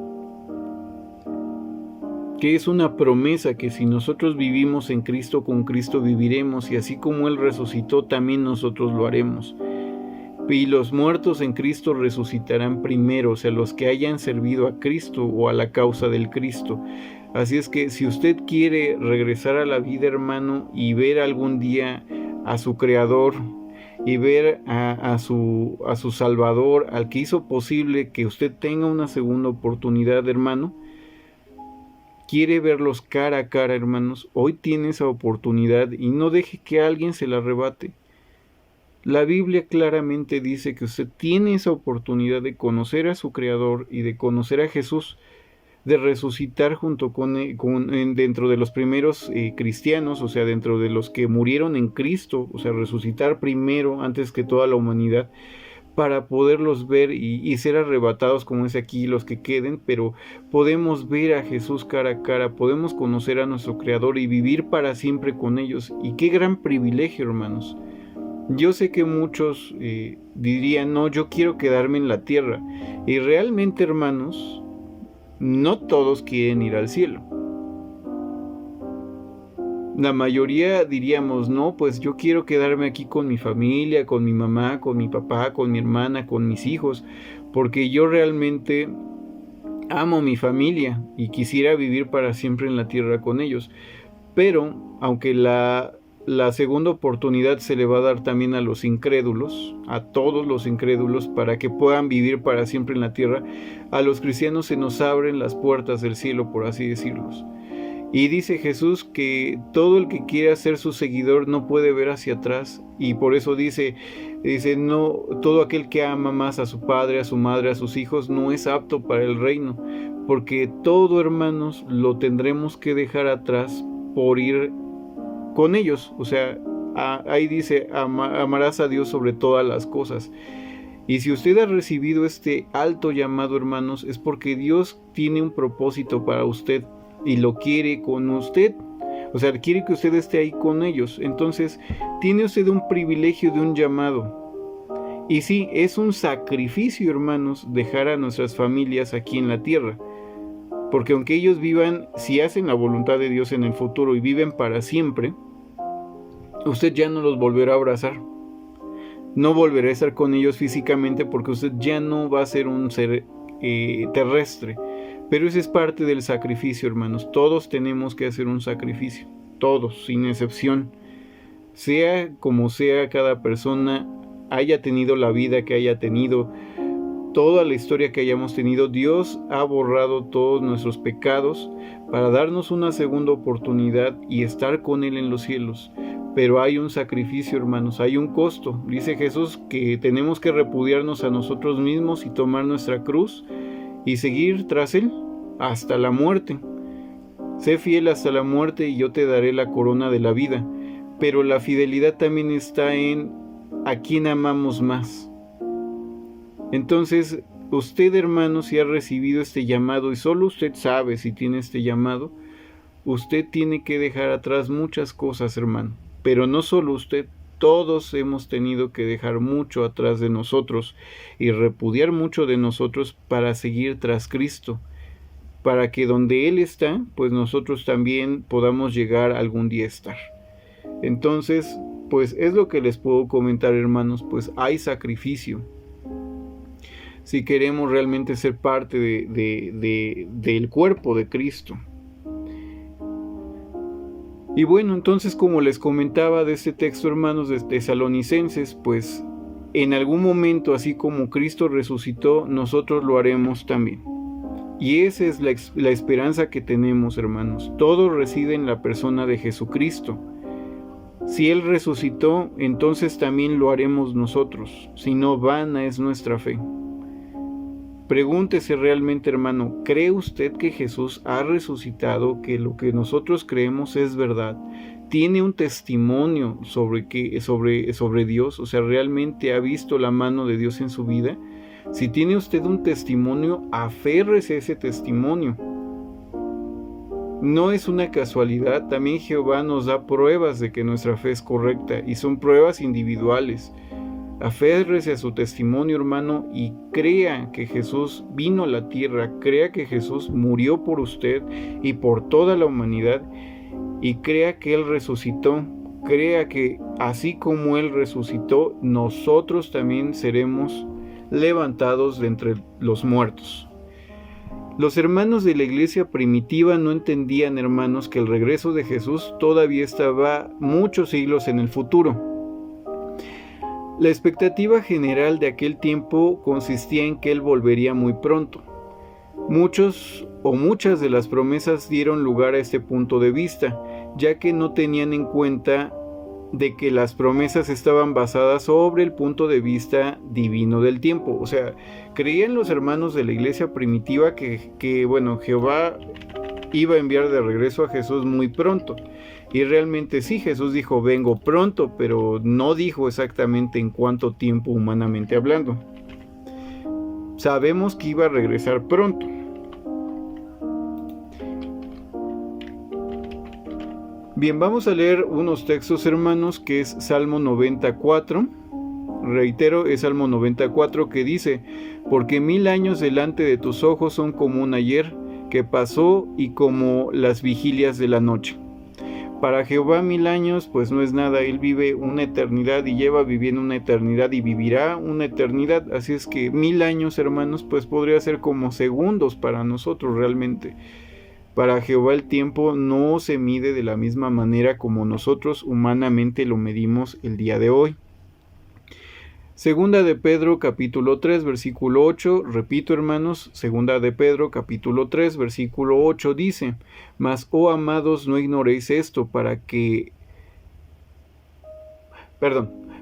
que es una promesa, que si nosotros vivimos en Cristo, con Cristo viviremos, y así como Él resucitó, también nosotros lo haremos. Y los muertos en Cristo resucitarán primero, o sea, los que hayan servido a Cristo o a la causa del Cristo. Así es que si usted quiere regresar a la vida, hermano, y ver algún día a su Creador, y ver a su Salvador, al que hizo posible que usted tenga una segunda oportunidad, hermano, quiere verlos cara a cara, hermanos, hoy tiene esa oportunidad, y no deje que alguien se la arrebate. La Biblia claramente dice que usted tiene esa oportunidad de conocer a su Creador y de conocer a Jesús, de resucitar junto dentro de los primeros cristianos, o sea, dentro de los que murieron en Cristo, o sea, resucitar primero antes que toda la humanidad, para poderlos ver y ser arrebatados, como es aquí, los que queden. Pero podemos ver a Jesús cara a cara, podemos conocer a nuestro Creador y vivir para siempre con ellos. Y qué gran privilegio, hermanos. Yo sé que muchos dirían: no, yo quiero quedarme en la tierra. Y realmente, hermanos, no todos quieren ir al cielo. La mayoría diríamos: no, pues yo quiero quedarme aquí con mi familia, con mi mamá, con mi papá, con mi hermana, con mis hijos, porque yo realmente amo mi familia y quisiera vivir para siempre en la tierra con ellos. Pero aunque la segunda oportunidad se le va a dar también a los incrédulos, a todos los incrédulos, para que puedan vivir para siempre en la tierra, a los cristianos se nos abren las puertas del cielo, por así decirlos. Y dice Jesús que todo el que quiera ser su seguidor no puede ver hacia atrás, y por eso dice no, todo aquel que ama más a su padre, a su madre, a sus hijos, no es apto para el reino, porque todo, hermanos, lo tendremos que dejar atrás por ir con ellos. O sea, ahí dice: amarás a Dios sobre todas las cosas. Y si usted ha recibido este alto llamado, hermanos, es porque Dios tiene un propósito para usted y lo quiere con usted. O sea, quiere que usted esté ahí con ellos. Entonces, tiene usted un privilegio de un llamado. Y sí, es un sacrificio, hermanos, dejar a nuestras familias aquí en la tierra. Porque aunque ellos vivan, si hacen la voluntad de Dios en el futuro y viven para siempre, usted ya no los volverá a abrazar. No volverá a estar con ellos físicamente porque usted ya no va a ser un ser terrestre. Pero ese es parte del sacrificio, hermanos. Todos tenemos que hacer un sacrificio. Todos, sin excepción. Sea como sea cada persona, haya tenido la vida que haya tenido, toda la historia que hayamos tenido, Dios ha borrado todos nuestros pecados para darnos una segunda oportunidad y estar con Él en los cielos. Pero hay un sacrificio, hermanos, hay un costo. Dice Jesús que tenemos que repudiarnos a nosotros mismos y tomar nuestra cruz y seguir tras Él hasta la muerte. Sé fiel hasta la muerte y yo te daré la corona de la vida. Pero la fidelidad también está en a quién amamos más. Entonces, usted, hermano, si ha recibido este llamado y solo usted sabe si tiene este llamado, usted tiene que dejar atrás muchas cosas, hermano. Pero no solo usted, todos hemos tenido que dejar mucho atrás de nosotros y repudiar mucho de nosotros para seguir tras Cristo, para que donde Él está, pues nosotros también podamos llegar algún día a estar. Entonces, pues es lo que les puedo comentar, hermanos, pues hay sacrificio. Si queremos realmente ser parte del cuerpo de Cristo. Y bueno, entonces como les comentaba de este texto, hermanos, de Tesalonicenses, pues en algún momento, así como Cristo resucitó, nosotros lo haremos también. Y esa es la esperanza que tenemos, hermanos. Todo reside en la persona de Jesucristo. Si Él resucitó, entonces también lo haremos nosotros. Si no, vana es nuestra fe. Pregúntese realmente, hermano, ¿cree usted que Jesús ha resucitado, que lo que nosotros creemos es verdad? ¿Tiene un testimonio sobre Dios? O sea, ¿realmente ha visto la mano de Dios en su vida? Si tiene usted un testimonio, aférrese a ese testimonio. No es una casualidad, también Jehová nos da pruebas de que nuestra fe es correcta y son pruebas individuales. Aférrese a su testimonio, hermano, y crea que Jesús vino a la tierra, crea que Jesús murió por usted y por toda la humanidad, y crea que Él resucitó, crea que así como Él resucitó, nosotros también seremos levantados de entre los muertos. Los hermanos de la iglesia primitiva no entendían, hermanos, que el regreso de Jesús todavía estaba muchos siglos en el futuro. La expectativa general de aquel tiempo consistía en que Él volvería muy pronto. Muchos o muchas de las promesas dieron lugar a este punto de vista, ya que no tenían en cuenta de que las promesas estaban basadas sobre el punto de vista divino del tiempo. O sea, creían los hermanos de la iglesia primitiva que Jehová iba a enviar de regreso a Jesús muy pronto. Y realmente sí, Jesús dijo, vengo pronto, pero no dijo exactamente en cuánto tiempo humanamente hablando. Sabemos que iba a regresar pronto. Bien, vamos a leer unos textos, hermanos, que es Salmo 94. Reitero, es Salmo 94 que dice, porque 1000 años delante de tus ojos son como un ayer que pasó y como las vigilias de la noche. Para Jehová 1000 años pues no es nada, Él vive una eternidad y lleva viviendo una eternidad y vivirá una eternidad, así es que 1000 años, hermanos, pues podría ser como segundos para nosotros realmente. Para Jehová el tiempo no se mide de la misma manera como nosotros humanamente lo medimos el día de hoy. Segunda de Pedro capítulo 3 versículo 8, repito, hermanos, Segunda de Pedro capítulo 3 versículo 8 dice, mas, oh amados, no ignoréis esto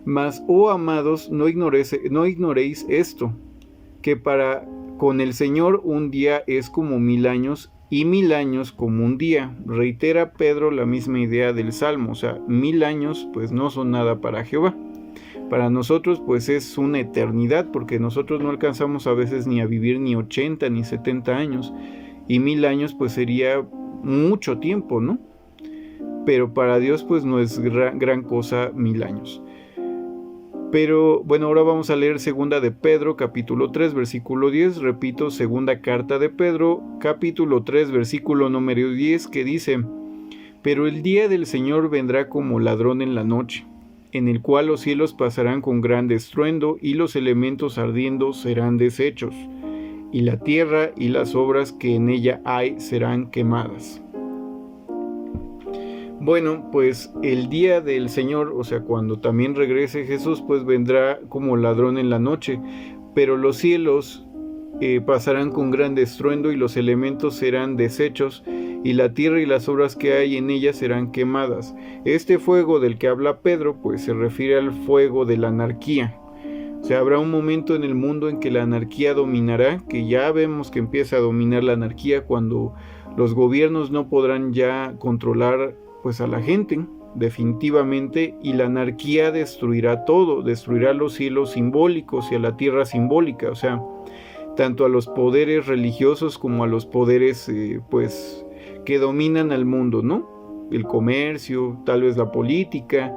mas, oh amados, no ignoréis esto, que para con el Señor un día es como 1000 años y 1000 años como un día. Reitera Pedro la misma idea del Salmo, o sea, 1000 años pues no son nada para Jehová. Para nosotros pues es una eternidad, porque nosotros no alcanzamos a veces ni a vivir ni 80 ni 70 años, y 1000 años pues sería mucho tiempo, ¿no? Pero para Dios pues no es gran cosa 1000 años. Pero bueno, ahora vamos a leer segunda de Pedro, capítulo 3, versículo 10. Repito, segunda carta de Pedro, capítulo 3, versículo número 10, que dice: pero el día del Señor vendrá como ladrón en la noche, en el cual los cielos pasarán con grande estruendo, y los elementos ardiendo serán deshechos, y la tierra y las obras que en ella hay serán quemadas. Bueno, pues el día del Señor, o sea, cuando también regrese Jesús, pues vendrá como ladrón en la noche, pero los cielos pasarán con grande estruendo y los elementos serán deshechos y la tierra y las obras que hay en ella serán quemadas. Este fuego del que habla Pedro, pues se refiere al fuego de la anarquía. O sea, habrá un momento en el mundo en que la anarquía dominará, que ya vemos que empieza a dominar la anarquía cuando los gobiernos no podrán ya controlar pues a la gente definitivamente, y la anarquía destruirá todo, destruirá los cielos simbólicos y a la tierra simbólica, o sea, tanto a los poderes religiosos como a los poderes pues que dominan al mundo, ¿no? El comercio, tal vez la política,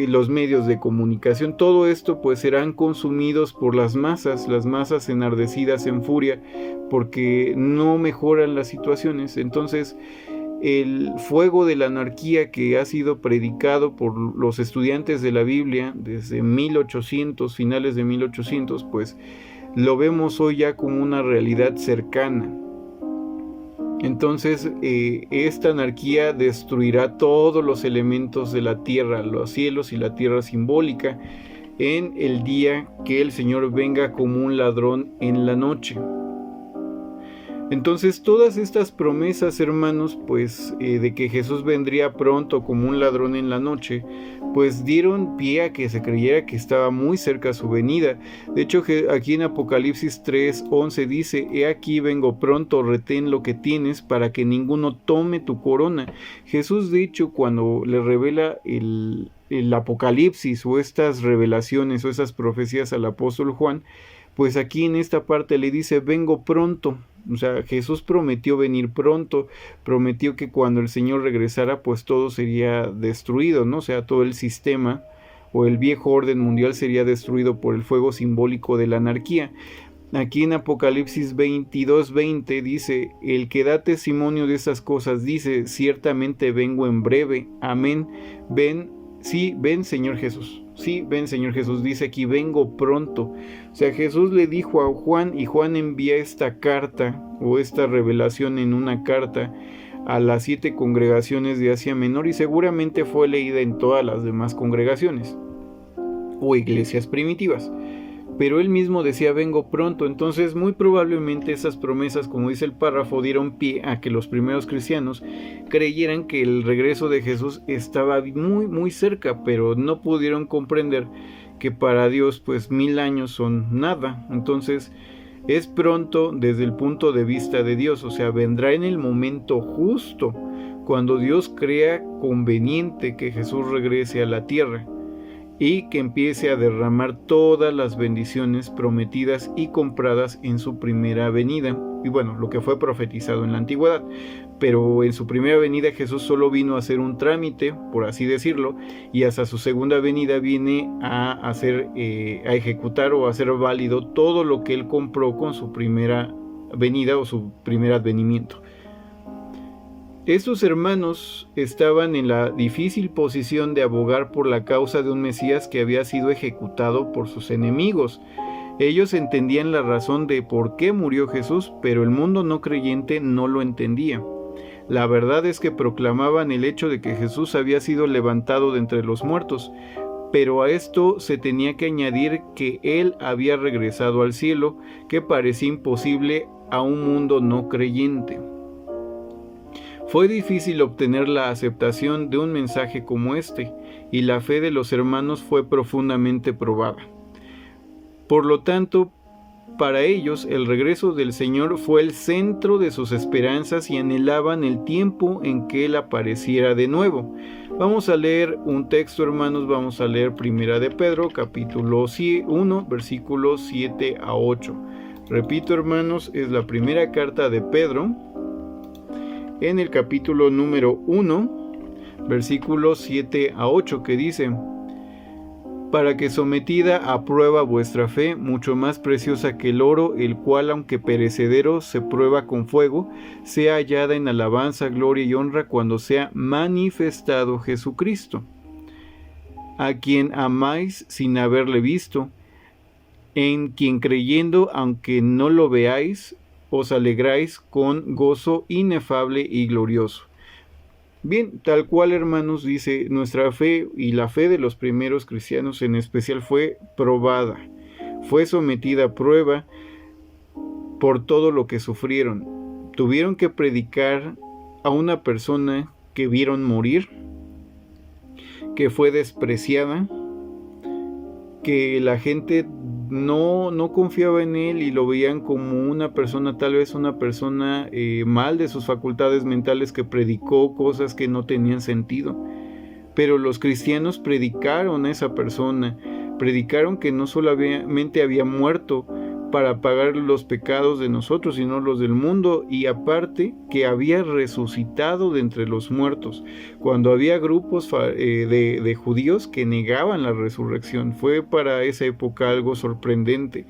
los medios de comunicación, todo esto pues serán consumidos por las masas enardecidas en furia porque no mejoran las situaciones. Entonces el fuego de la anarquía que ha sido predicado por los estudiantes de la Biblia desde 1800, finales de 1800, pues lo vemos hoy ya como una realidad cercana. Entonces esta anarquía destruirá todos los elementos de la tierra, los cielos y la tierra simbólica, en el día que el Señor venga como un ladrón en la noche. Entonces todas estas promesas, hermanos, pues de que Jesús vendría pronto como un ladrón en la noche, pues dieron pie a que se creyera que estaba muy cerca su venida. De hecho, aquí en Apocalipsis 3:11 dice: he aquí vengo pronto, retén lo que tienes para que ninguno tome tu corona. Jesús, de hecho, cuando le revela el Apocalipsis o estas revelaciones o esas profecías al apóstol Juan, pues aquí en esta parte le dice: vengo pronto. O sea, Jesús prometió venir pronto, prometió que cuando el Señor regresara, pues todo sería destruido, ¿no? O sea, todo el sistema o el viejo orden mundial sería destruido por el fuego simbólico de la anarquía. Aquí en Apocalipsis 22:20 dice: el que da testimonio de esas cosas dice: ciertamente vengo en breve. Amén. Ven, sí, ven Señor Jesús. Sí, ven Señor Jesús, dice aquí: vengo pronto. O sea, Jesús le dijo a Juan, y Juan envía esta carta o esta revelación en una carta a las 7 congregaciones de Asia Menor, y seguramente fue leída en todas las demás congregaciones o iglesias primitivas. Pero él mismo decía: vengo pronto. Entonces muy probablemente esas promesas, como dice el párrafo, dieron pie a que los primeros cristianos creyeran que el regreso de Jesús estaba muy muy cerca, pero no pudieron comprender que para Dios pues 1000 años son nada. Entonces es pronto desde el punto de vista de Dios, o sea, vendrá en el momento justo, cuando Dios crea conveniente que Jesús regrese a la tierra y que empiece a derramar todas las bendiciones prometidas y compradas en su primera venida. Y bueno, lo que fue profetizado en la antigüedad. Pero en su primera venida Jesús solo vino a hacer un trámite, por así decirlo, y hasta su segunda venida viene a ejecutar o a hacer válido todo lo que él compró con su primera venida o su primer advenimiento. Estos hermanos estaban en la difícil posición de abogar por la causa de un Mesías que había sido ejecutado por sus enemigos. Ellos entendían la razón de por qué murió Jesús, pero el mundo no creyente no lo entendía. La verdad es que proclamaban el hecho de que Jesús había sido levantado de entre los muertos, pero a esto se tenía que añadir que Él había regresado al cielo, que parecía imposible a un mundo no creyente. Fue difícil obtener la aceptación de un mensaje como este, y la fe de los hermanos fue profundamente probada. Por lo tanto, para ellos el regreso del Señor fue el centro de sus esperanzas y anhelaban el tiempo en que Él apareciera de nuevo. Vamos a leer un texto, hermanos. Vamos a leer Primera de Pedro, capítulo 1, versículos 7 a 8. Repito, hermanos, es la primera carta de Pedro, en el capítulo número 1, versículos 7 a 8, que dice: para que sometida a prueba vuestra fe, mucho más preciosa que el oro, el cual aunque perecedero se prueba con fuego, sea hallada en alabanza, gloria y honra cuando sea manifestado Jesucristo, a quien amáis sin haberle visto, en quien creyendo, aunque no lo veáis, os alegráis con gozo inefable y glorioso. Bien, tal cual, hermanos, dice, nuestra fe y la fe de los primeros cristianos en especial fue probada, fue sometida a prueba por todo lo que sufrieron. Tuvieron que predicar a una persona que vieron morir, que fue despreciada, que la gente no confiaba en él y lo veían como una persona, tal vez una persona mal de sus facultades mentales, que predicó cosas que no tenían sentido. Pero los cristianos predicaron a esa persona, predicaron que no solamente había muerto para pagar los pecados de nosotros, sino los del mundo, y aparte que había resucitado de entre los muertos, cuando había grupos de judíos que negaban la resurrección. Fue para esa época algo sorprendente.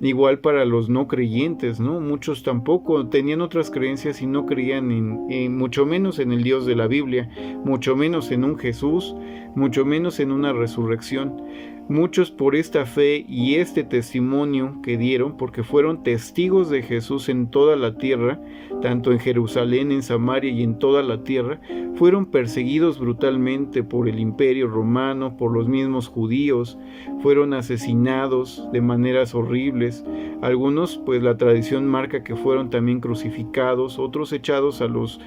Igual para los no creyentes, ¿no? Muchos tampoco tenían otras creencias y no creían en mucho menos en el Dios de la Biblia, mucho menos en un Jesús, mucho menos en una resurrección. Muchos por esta fe y este testimonio que dieron, porque fueron testigos de Jesús en toda la tierra, tanto en Jerusalén, en Samaria y en toda la tierra, fueron perseguidos brutalmente por el Imperio Romano, por los mismos judíos, fueron asesinados de maneras horribles. Algunos, pues la tradición marca que fueron también crucificados, otros echados a los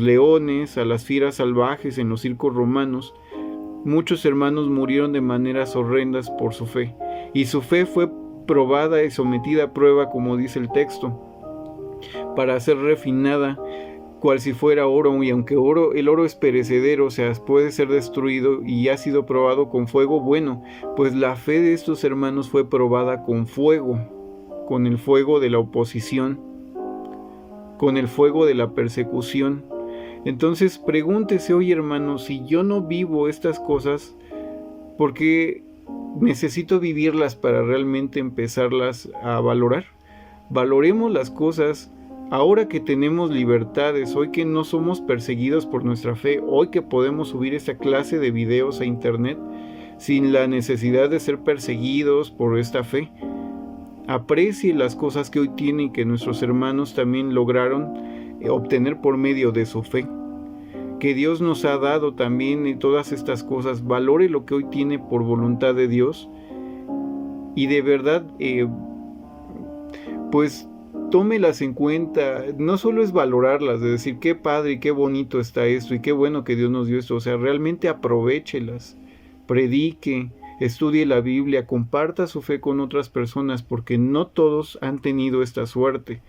leones, a las fieras salvajes en los circos romanos. Muchos hermanos murieron de maneras horrendas por su fe, y su fe fue probada y sometida a prueba, como dice el texto, para ser refinada, cual si fuera oro, y aunque el oro es perecedero, o sea, puede ser destruido y ha sido probado con fuego, bueno, pues la fe de estos hermanos fue probada con fuego, con el fuego de la oposición, con el fuego de la persecución. Entonces pregúntese hoy, hermano, si yo no vivo estas cosas, ¿por qué necesito vivirlas para realmente empezarlas a valorar? Valoremos las cosas ahora que tenemos libertades, hoy que no somos perseguidos por nuestra fe, hoy que podemos subir esta clase de videos a internet sin la necesidad de ser perseguidos por esta fe. Aprecie las cosas que hoy tienen, que nuestros hermanos también lograron obtener por medio de su fe, que Dios nos ha dado también, y todas estas cosas. Valore lo que hoy tiene por voluntad de Dios, y de verdad pues tómelas en cuenta. No solo es valorarlas, de decir qué padre y qué bonito está esto y qué bueno que Dios nos dio esto, o sea, realmente aprovéchelas, predique, estudie la Biblia, comparta su fe con otras personas, porque no todos han tenido esta suerte.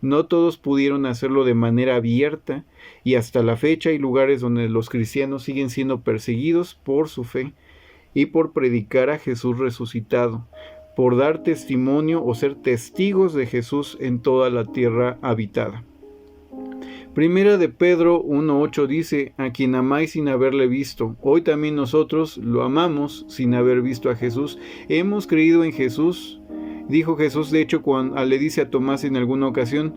No todos pudieron hacerlo de manera abierta, y hasta la fecha hay lugares donde los cristianos siguen siendo perseguidos por su fe y por predicar a Jesús resucitado, por dar testimonio o ser testigos de Jesús en toda la tierra habitada. Primera de Pedro 1:8 dice: a quien amáis sin haberle visto. Hoy también nosotros lo amamos sin haber visto a Jesús. Hemos creído en Jesús. Dijo Jesús, de hecho, cuando le dice a Tomás en alguna ocasión: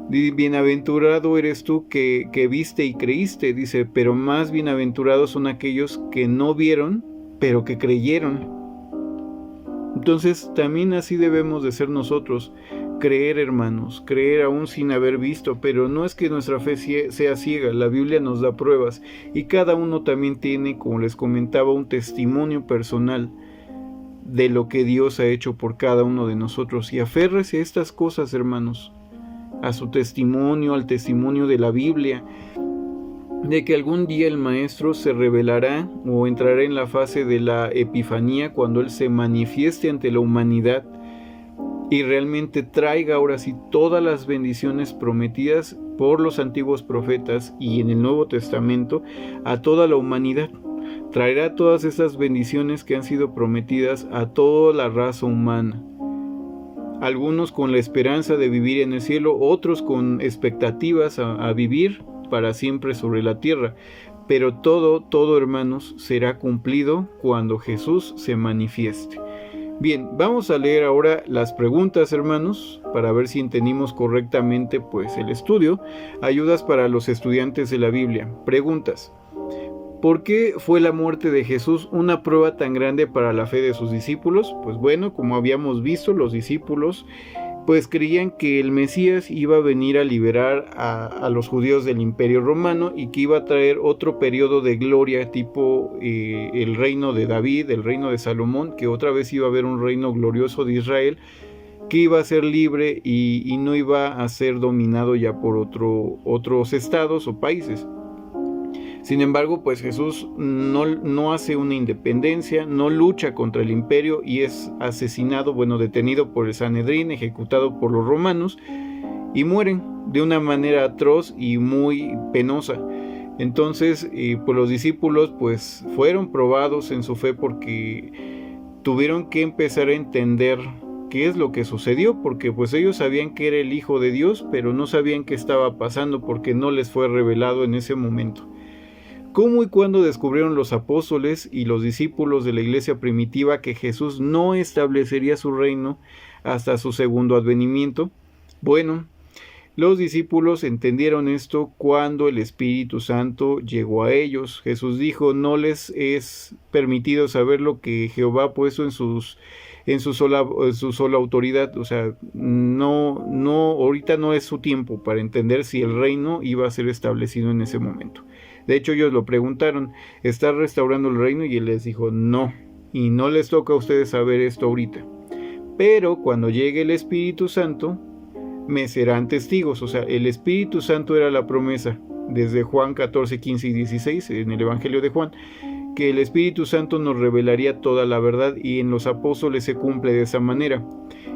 bienaventurado eres tú que viste y creíste. Dice, pero más bienaventurados son aquellos que no vieron, pero que creyeron. Entonces también así debemos de ser nosotros, creer, hermanos, creer aún sin haber visto, pero no es que nuestra fe sea ciega. La Biblia nos da pruebas, y cada uno también tiene, como les comentaba, un testimonio personal de lo que Dios ha hecho por cada uno de nosotros. Y aférrese a estas cosas, hermanos, a su testimonio, al testimonio de la Biblia, de que algún día el Maestro se revelará o entrará en la fase de la Epifanía, cuando Él se manifieste ante la humanidad y realmente traiga ahora sí todas las bendiciones prometidas por los antiguos profetas y en el Nuevo Testamento a toda la humanidad. Traerá todas esas bendiciones que han sido prometidas a toda la raza humana. Algunos con la esperanza de vivir en el cielo, otros con expectativas a vivir para siempre sobre la tierra. Pero todo, hermanos, será cumplido cuando Jesús se manifieste. Bien, vamos a leer ahora las preguntas, hermanos, para ver si entendimos correctamente pues el estudio. Ayudas para los estudiantes de la Biblia. Preguntas. ¿Por qué fue la muerte de Jesús una prueba tan grande para la fe de sus discípulos? Pues bueno, como habíamos visto, los discípulos pues creían que el Mesías iba a venir a liberar a los judíos del Imperio Romano y que iba a traer otro periodo de gloria tipo el reino de David, el reino de Salomón, que otra vez iba a haber un reino glorioso de Israel que iba a ser libre y no iba a ser dominado ya por otros estados o países. Sin embargo, pues Jesús no hace una independencia, no lucha contra el imperio y es asesinado, detenido por el Sanedrín, ejecutado por los romanos y mueren de una manera atroz y muy penosa. Entonces, pues los discípulos pues fueron probados en su fe porque tuvieron que empezar a entender qué es lo que sucedió, porque pues ellos sabían que era el Hijo de Dios, pero no sabían qué estaba pasando porque no les fue revelado en ese momento. ¿Cómo y cuándo descubrieron los apóstoles y los discípulos de la iglesia primitiva que Jesús no establecería su reino hasta su segundo advenimiento? Bueno, los discípulos entendieron esto cuando el Espíritu Santo llegó a ellos. Jesús dijo: no les es permitido saber lo que Jehová ha puesto en su sola autoridad. O sea, ahorita no es su tiempo para entender si el reino iba a ser establecido en ese momento. De hecho, ellos lo preguntaron: ¿estás restaurando el reino? Y él les dijo: no, y no les toca a ustedes saber esto ahorita. Pero cuando llegue el Espíritu Santo, me serán testigos. O sea, el Espíritu Santo era la promesa desde Juan 14, 15 y 16, en el Evangelio de Juan, que el Espíritu Santo nos revelaría toda la verdad, y en los apóstoles se cumple de esa manera.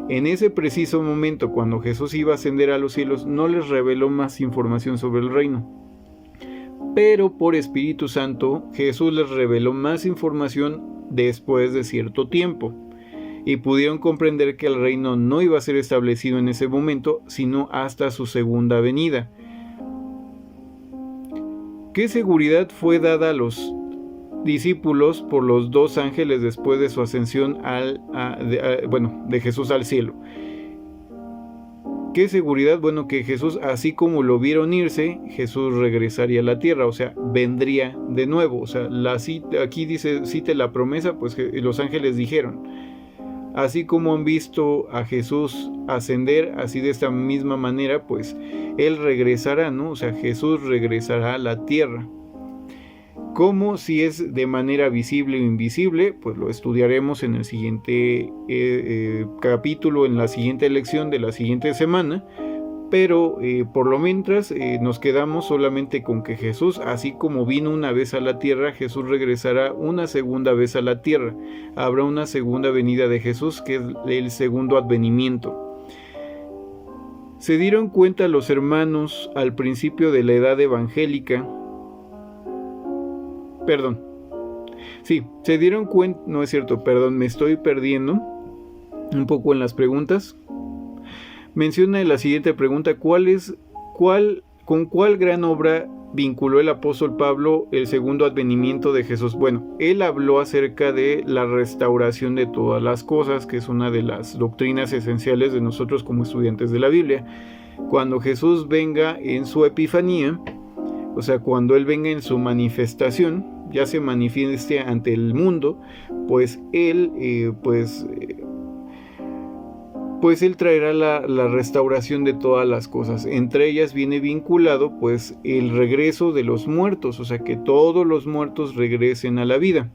En ese preciso momento, cuando Jesús iba a ascender a los cielos, no les reveló más información sobre el reino. Pero por Espíritu Santo, Jesús les reveló más información después de cierto tiempo, y pudieron comprender que el reino no iba a ser establecido en ese momento, sino hasta su segunda venida. ¿Qué seguridad fue dada a los discípulos por los dos ángeles después de su ascensión de Jesús al cielo? ¿Qué seguridad? Bueno, que Jesús, así como lo vieron irse, Jesús regresaría a la tierra, o sea, vendría de nuevo. O sea, aquí cita la promesa, pues que los ángeles dijeron: así como han visto a Jesús ascender, así de esta misma manera, pues Él regresará, ¿no? O sea, Jesús regresará a la tierra. ¿Cómo? Si es de manera visible o invisible, pues lo estudiaremos en el siguiente capítulo, en la siguiente lección de la siguiente semana. Pero por lo mientras nos quedamos solamente con que Jesús, así como vino una vez a la tierra, Jesús regresará una segunda vez a la tierra. Habrá una segunda venida de Jesús, que es el segundo advenimiento. ¿Se dieron cuenta los hermanos al principio de la edad evangélica? Se dieron cuenta, no es cierto, me estoy perdiendo un poco en las preguntas. Menciona en la siguiente pregunta: ¿con cuál gran obra vinculó el apóstol Pablo el segundo advenimiento de Jesús? Bueno, él habló acerca de la restauración de todas las cosas, que es una de las doctrinas esenciales de nosotros como estudiantes de la Biblia. Cuando Jesús venga en su epifanía, o sea, cuando Él venga en su manifestación, ya se manifieste ante el mundo, pues Él Él traerá la restauración de todas las cosas. Entre ellas viene vinculado pues el regreso de los muertos, o sea, que todos los muertos regresen a la vida.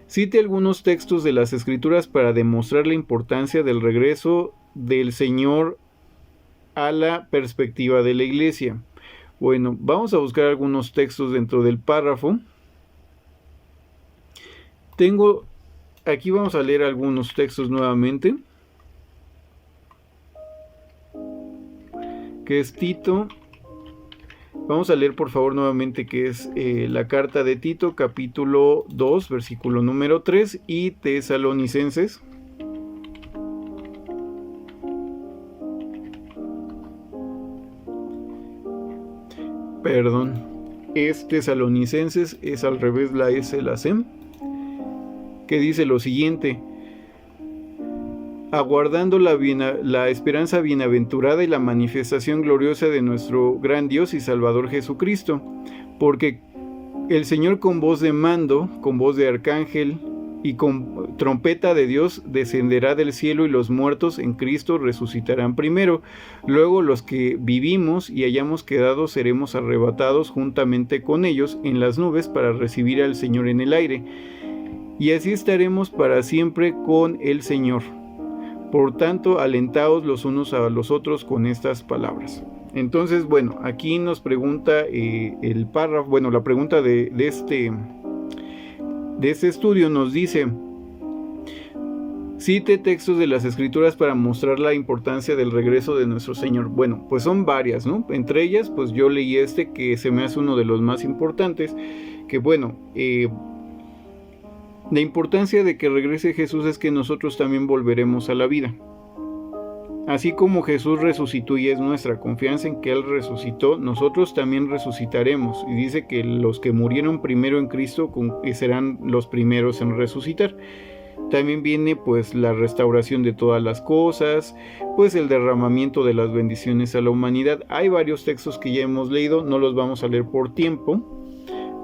Cite algunos textos de las Escrituras para demostrar la importancia del regreso del Señor a la perspectiva de la iglesia. Bueno, vamos a buscar algunos textos dentro del párrafo. Aquí vamos a leer algunos textos nuevamente. que es Tito. Vamos a leer por favor nuevamente que es la carta de Tito, capítulo 2, versículo número 3, y Tesalonicenses. Perdón, es Tesalonicenses, es al revés la S, la C, que dice lo siguiente: aguardando la esperanza bienaventurada y la manifestación gloriosa de nuestro gran Dios y Salvador Jesucristo, porque el Señor con voz de mando, con voz de arcángel y con trompeta de Dios descenderá del cielo, y los muertos en Cristo resucitarán primero. Luego los que vivimos y hayamos quedado seremos arrebatados juntamente con ellos en las nubes para recibir al Señor en el aire, y así estaremos para siempre con el Señor. Por tanto, alentaos los unos a los otros con estas palabras. Entonces, bueno, aquí nos pregunta el párrafo, bueno, la pregunta de este estudio nos dice: cite textos de las Escrituras para mostrar la importancia del regreso de nuestro Señor. Bueno, pues son varias, ¿no? Entre ellas, pues yo leí que se me hace uno de los más importantes, que bueno, la importancia de que regrese Jesús es que nosotros también volveremos a la vida. Así como Jesús resucitó y es nuestra confianza en que Él resucitó, nosotros también resucitaremos. Y dice que los que murieron primero en Cristo serán los primeros en resucitar. También viene pues la restauración de todas las cosas, pues el derramamiento de las bendiciones a la humanidad. Hay varios textos que ya hemos leído, no los vamos a leer por tiempo,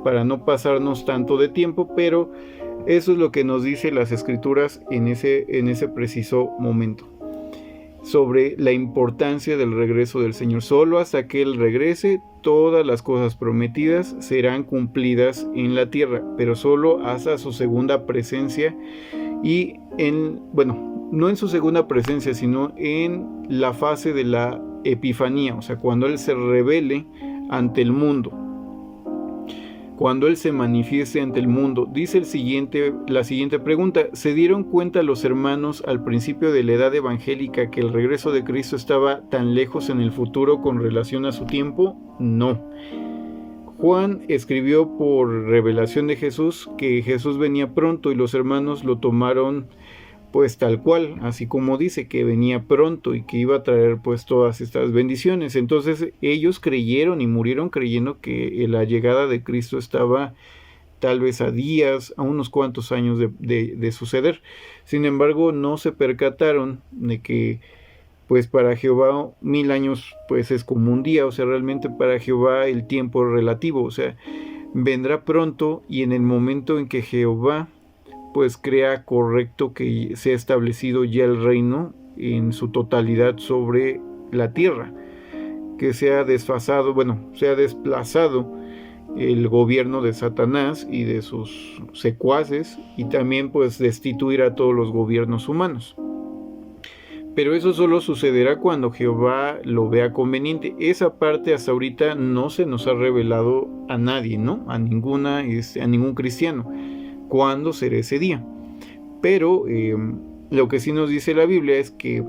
para no pasarnos tanto de tiempo, pero eso es lo que nos dice las Escrituras en ese preciso momento, sobre la importancia del regreso del Señor. Solo hasta que Él regrese, todas las cosas prometidas serán cumplidas en la tierra, pero solo hasta su segunda presencia, y no en su segunda presencia, sino en la fase de la epifanía, o sea, cuando Él se revele ante el mundo, cuando Él se manifieste ante el mundo. Dice la siguiente pregunta: ¿se dieron cuenta los hermanos al principio de la edad evangélica que el regreso de Cristo estaba tan lejos en el futuro con relación a su tiempo? No. Juan escribió por revelación de Jesús que Jesús venía pronto, y los hermanos lo tomaron pues tal cual, así como dice que venía pronto y que iba a traer pues todas estas bendiciones. Entonces ellos creyeron y murieron creyendo que la llegada de Cristo estaba tal vez a días, a unos cuantos años de suceder. Sin embargo, no se percataron de que pues para Jehová 1000 años pues es como un día. O sea, realmente para Jehová el tiempo es relativo. O sea, vendrá pronto, y en el momento en que Jehová pues crea correcto que sea establecido ya el reino en su totalidad sobre la tierra, que sea desfasado, sea desplazado el gobierno de Satanás y de sus secuaces, y también pues destituir a todos los gobiernos humanos. Pero eso solo sucederá cuando Jehová lo vea conveniente. Esa parte hasta ahorita no se nos ha revelado a nadie, ¿no? A ningún cristiano. ¿Cuándo será ese día? Pero lo que sí nos dice la Biblia es que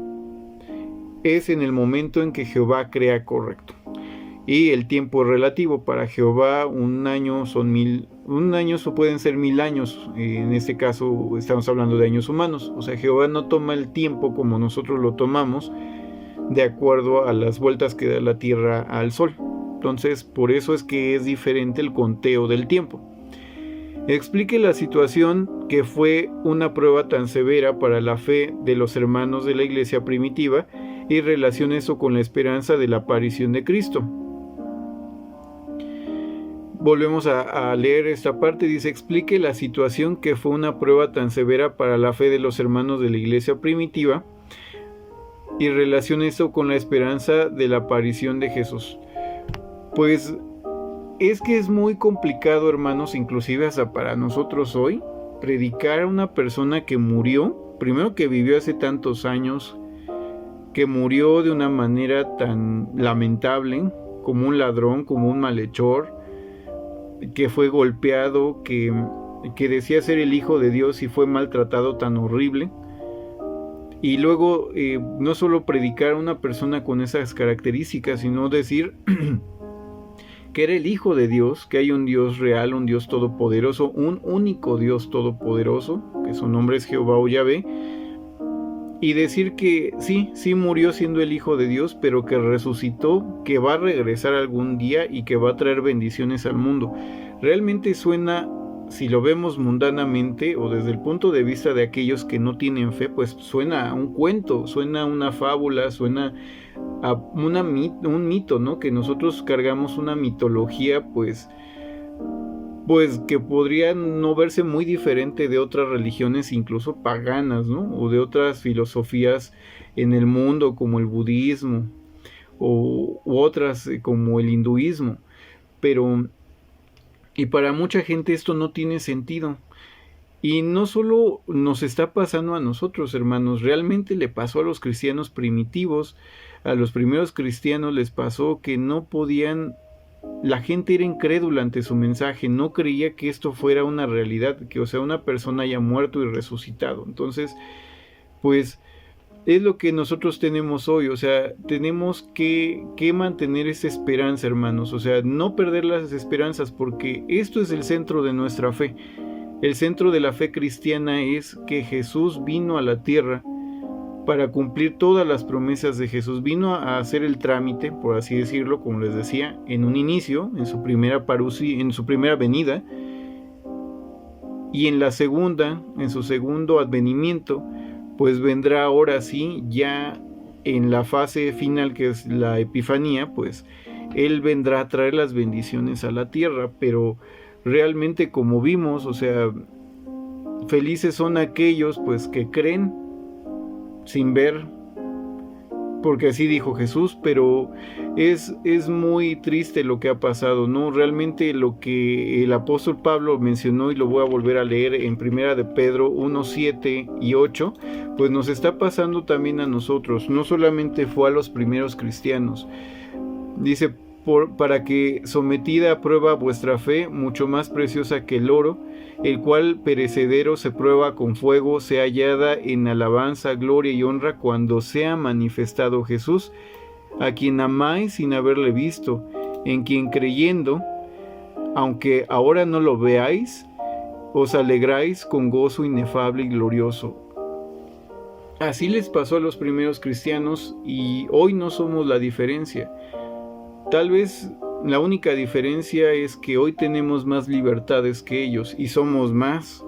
es en el momento en que Jehová crea correcto. Y el tiempo es relativo. Para Jehová un año pueden ser 1000 años. En este caso estamos hablando de años humanos. O sea, Jehová no toma el tiempo como nosotros lo tomamos, de acuerdo a las vueltas que da la tierra al sol. Entonces, por eso es que es diferente el conteo del tiempo. Explique la situación que fue una prueba tan severa para la fe de los hermanos de la iglesia primitiva, y relacione eso con la esperanza de la aparición de Cristo. Volvemos a leer esta parte. Dice: explique la situación que fue una prueba tan severa para la fe de los hermanos de la iglesia primitiva, y relacione eso con la esperanza de la aparición de Jesús. Pues es que es muy complicado, hermanos, inclusive hasta para nosotros hoy, predicar a una persona que murió, primero que vivió hace tantos años, que murió de una manera tan lamentable, como un ladrón, como un malhechor, que fue golpeado, que decía ser el Hijo de Dios y fue maltratado tan horrible. Y luego no solo predicar a una persona con esas características, sino decir que era el Hijo de Dios, que hay un Dios real, un Dios todopoderoso, un único Dios todopoderoso, que su nombre es Jehová o Yahvé, y decir que sí murió siendo el Hijo de Dios, pero que resucitó, que va a regresar algún día y que va a traer bendiciones al mundo. Realmente suena, si lo vemos mundanamente o desde el punto de vista de aquellos que no tienen fe, pues suena a un cuento, suena a una fábula, suena a un mito, ¿no? Que nosotros cargamos una mitología, pues que podría no verse muy diferente de otras religiones, incluso paganas, ¿no? O de otras filosofías en el mundo, como el budismo, u otras como el hinduismo. Y para mucha gente esto no tiene sentido. Y no solo nos está pasando a nosotros, hermanos, realmente le pasó a los cristianos primitivos, a los primeros cristianos les pasó que no podían, la gente era incrédula ante su mensaje, no creía que esto fuera una realidad, que una persona haya muerto y resucitado. Entonces, pues es lo que nosotros tenemos hoy, tenemos que mantener esa esperanza, hermanos, no perder las esperanzas, porque esto es el centro de nuestra fe. El centro de la fe cristiana es que Jesús vino a la tierra para cumplir todas las promesas de Jesús. Vino a hacer el trámite, por así decirlo, como les decía, en un inicio, en su primera parusia, en su primera venida, y en la segunda, en su segundo advenimiento, pues vendrá ahora sí, ya en la fase final, que es la Epifanía, pues Él vendrá a traer las bendiciones a la tierra. Pero realmente, como vimos, felices son aquellos pues que creen sin ver, porque así dijo Jesús. Pero es muy triste lo que ha pasado, ¿no? Realmente lo que el apóstol Pablo mencionó, y lo voy a volver a leer en primera de Pedro 1, 7 y 8, pues nos está pasando también a nosotros. No solamente fue a los primeros cristianos. Dice, para que sometida a prueba vuestra fe, mucho más preciosa que el oro, el cual perecedero se prueba con fuego, sea hallada en alabanza, gloria y honra cuando sea manifestado Jesús, a quien amáis sin haberle visto, en quien creyendo, aunque ahora no lo veáis, os alegráis con gozo inefable y glorioso. Así les pasó a los primeros cristianos, y hoy no somos la diferencia. Tal vez la única diferencia es que hoy tenemos más libertades que ellos, y somos más,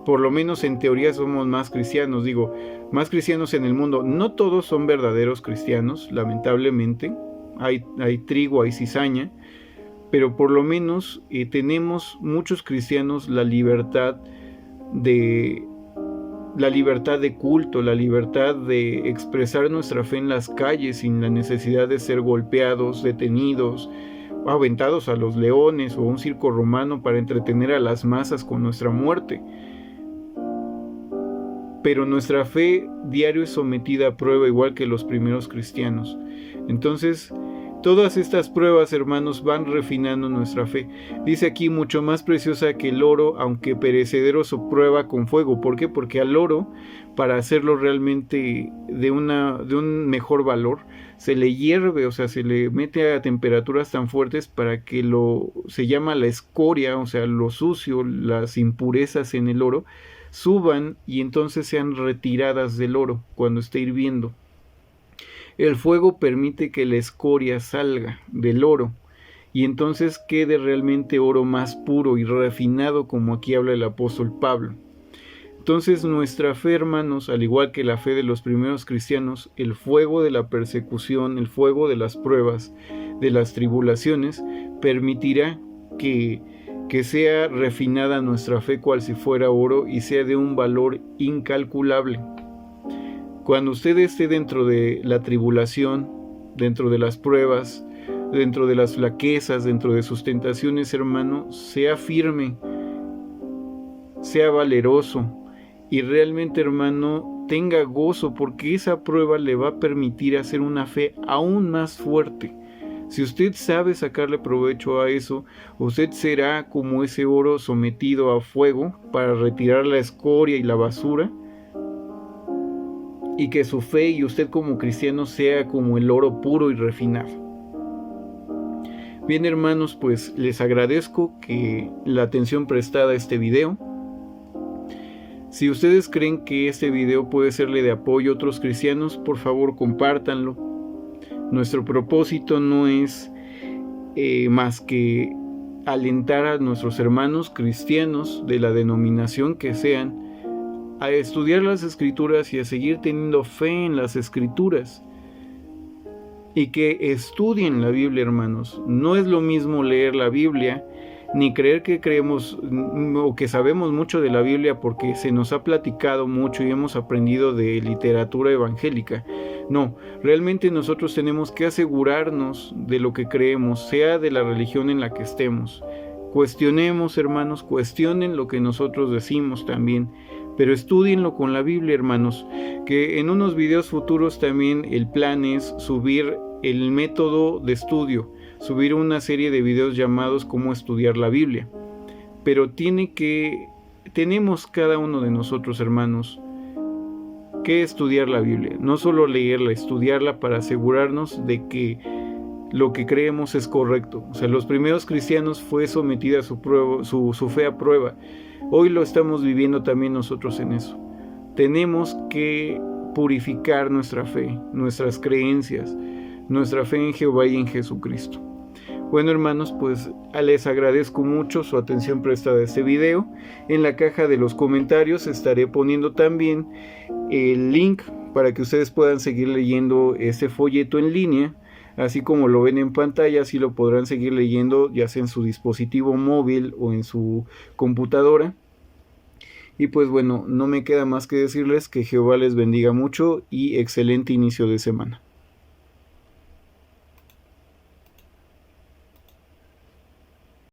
por lo menos en teoría somos más cristianos, más cristianos en el mundo. No todos son verdaderos cristianos, lamentablemente, hay trigo, hay cizaña, pero por lo menos tenemos muchos cristianos la libertad de culto, la libertad de expresar nuestra fe en las calles sin la necesidad de ser golpeados, detenidos, aventados a los leones o a un circo romano para entretener a las masas con nuestra muerte. Pero nuestra fe diario es sometida a prueba, igual que los primeros cristianos. Entonces, todas estas pruebas, hermanos, van refinando nuestra fe. Dice aquí, mucho más preciosa que el oro, aunque perecedero se prueba con fuego. ¿Por qué? Porque al oro, para hacerlo realmente de un mejor valor, se le hierve, se le mete a temperaturas tan fuertes para que se llama la escoria, lo sucio, las impurezas en el oro, suban y entonces sean retiradas del oro cuando esté hirviendo. El fuego permite que la escoria salga del oro y entonces quede realmente oro más puro y refinado, como aquí habla el apóstol Pablo. Entonces nuestra fe, hermanos, al igual que la fe de los primeros cristianos, el fuego de la persecución, el fuego de las pruebas, de las tribulaciones, permitirá que sea refinada nuestra fe cual si fuera oro y sea de un valor incalculable. Cuando usted esté dentro de la tribulación, dentro de las pruebas, dentro de las flaquezas, dentro de sus tentaciones, hermano, sea firme, sea valeroso y realmente, hermano, tenga gozo, porque esa prueba le va a permitir hacer una fe aún más fuerte. Si usted sabe sacarle provecho a eso, usted será como ese oro sometido a fuego para retirar la escoria y la basura, y que su fe y usted como cristiano sea como el oro puro y refinado. Bien, hermanos, pues les agradezco que la atención prestada a este video. Si ustedes creen que este video puede serle de apoyo a otros cristianos, por favor compártanlo. Nuestro propósito no es más que alentar a nuestros hermanos cristianos de la denominación que sean a estudiar las Escrituras y a seguir teniendo fe en las Escrituras. Y que estudien la Biblia, hermanos. No es lo mismo leer la Biblia, ni creer que creemos o que sabemos mucho de la Biblia porque se nos ha platicado mucho y hemos aprendido de literatura evangélica. No, realmente nosotros tenemos que asegurarnos de lo que creemos, sea de la religión en la que estemos. Cuestionemos, hermanos, cuestionen lo que nosotros decimos también, pero estudienlo con la Biblia, hermanos, que en unos videos futuros también el plan es subir el método de estudio, subir una serie de videos llamados Cómo estudiar la Biblia. Pero tenemos cada uno de nosotros, hermanos, que estudiar la Biblia, no solo leerla, estudiarla para asegurarnos de que lo que creemos es correcto. O sea, los primeros cristianos fue sometida su fe a prueba. Hoy lo estamos viviendo también nosotros en eso. Tenemos que purificar nuestra fe, nuestras creencias, nuestra fe en Jehová y en Jesucristo. Bueno, hermanos, pues les agradezco mucho su atención prestada a este video. En la caja de los comentarios estaré poniendo también el link para que ustedes puedan seguir leyendo este folleto en línea. Así como lo ven en pantalla, así lo podrán seguir leyendo ya sea en su dispositivo móvil o en su computadora. Y pues bueno, no me queda más que decirles que Jehová les bendiga mucho y excelente inicio de semana.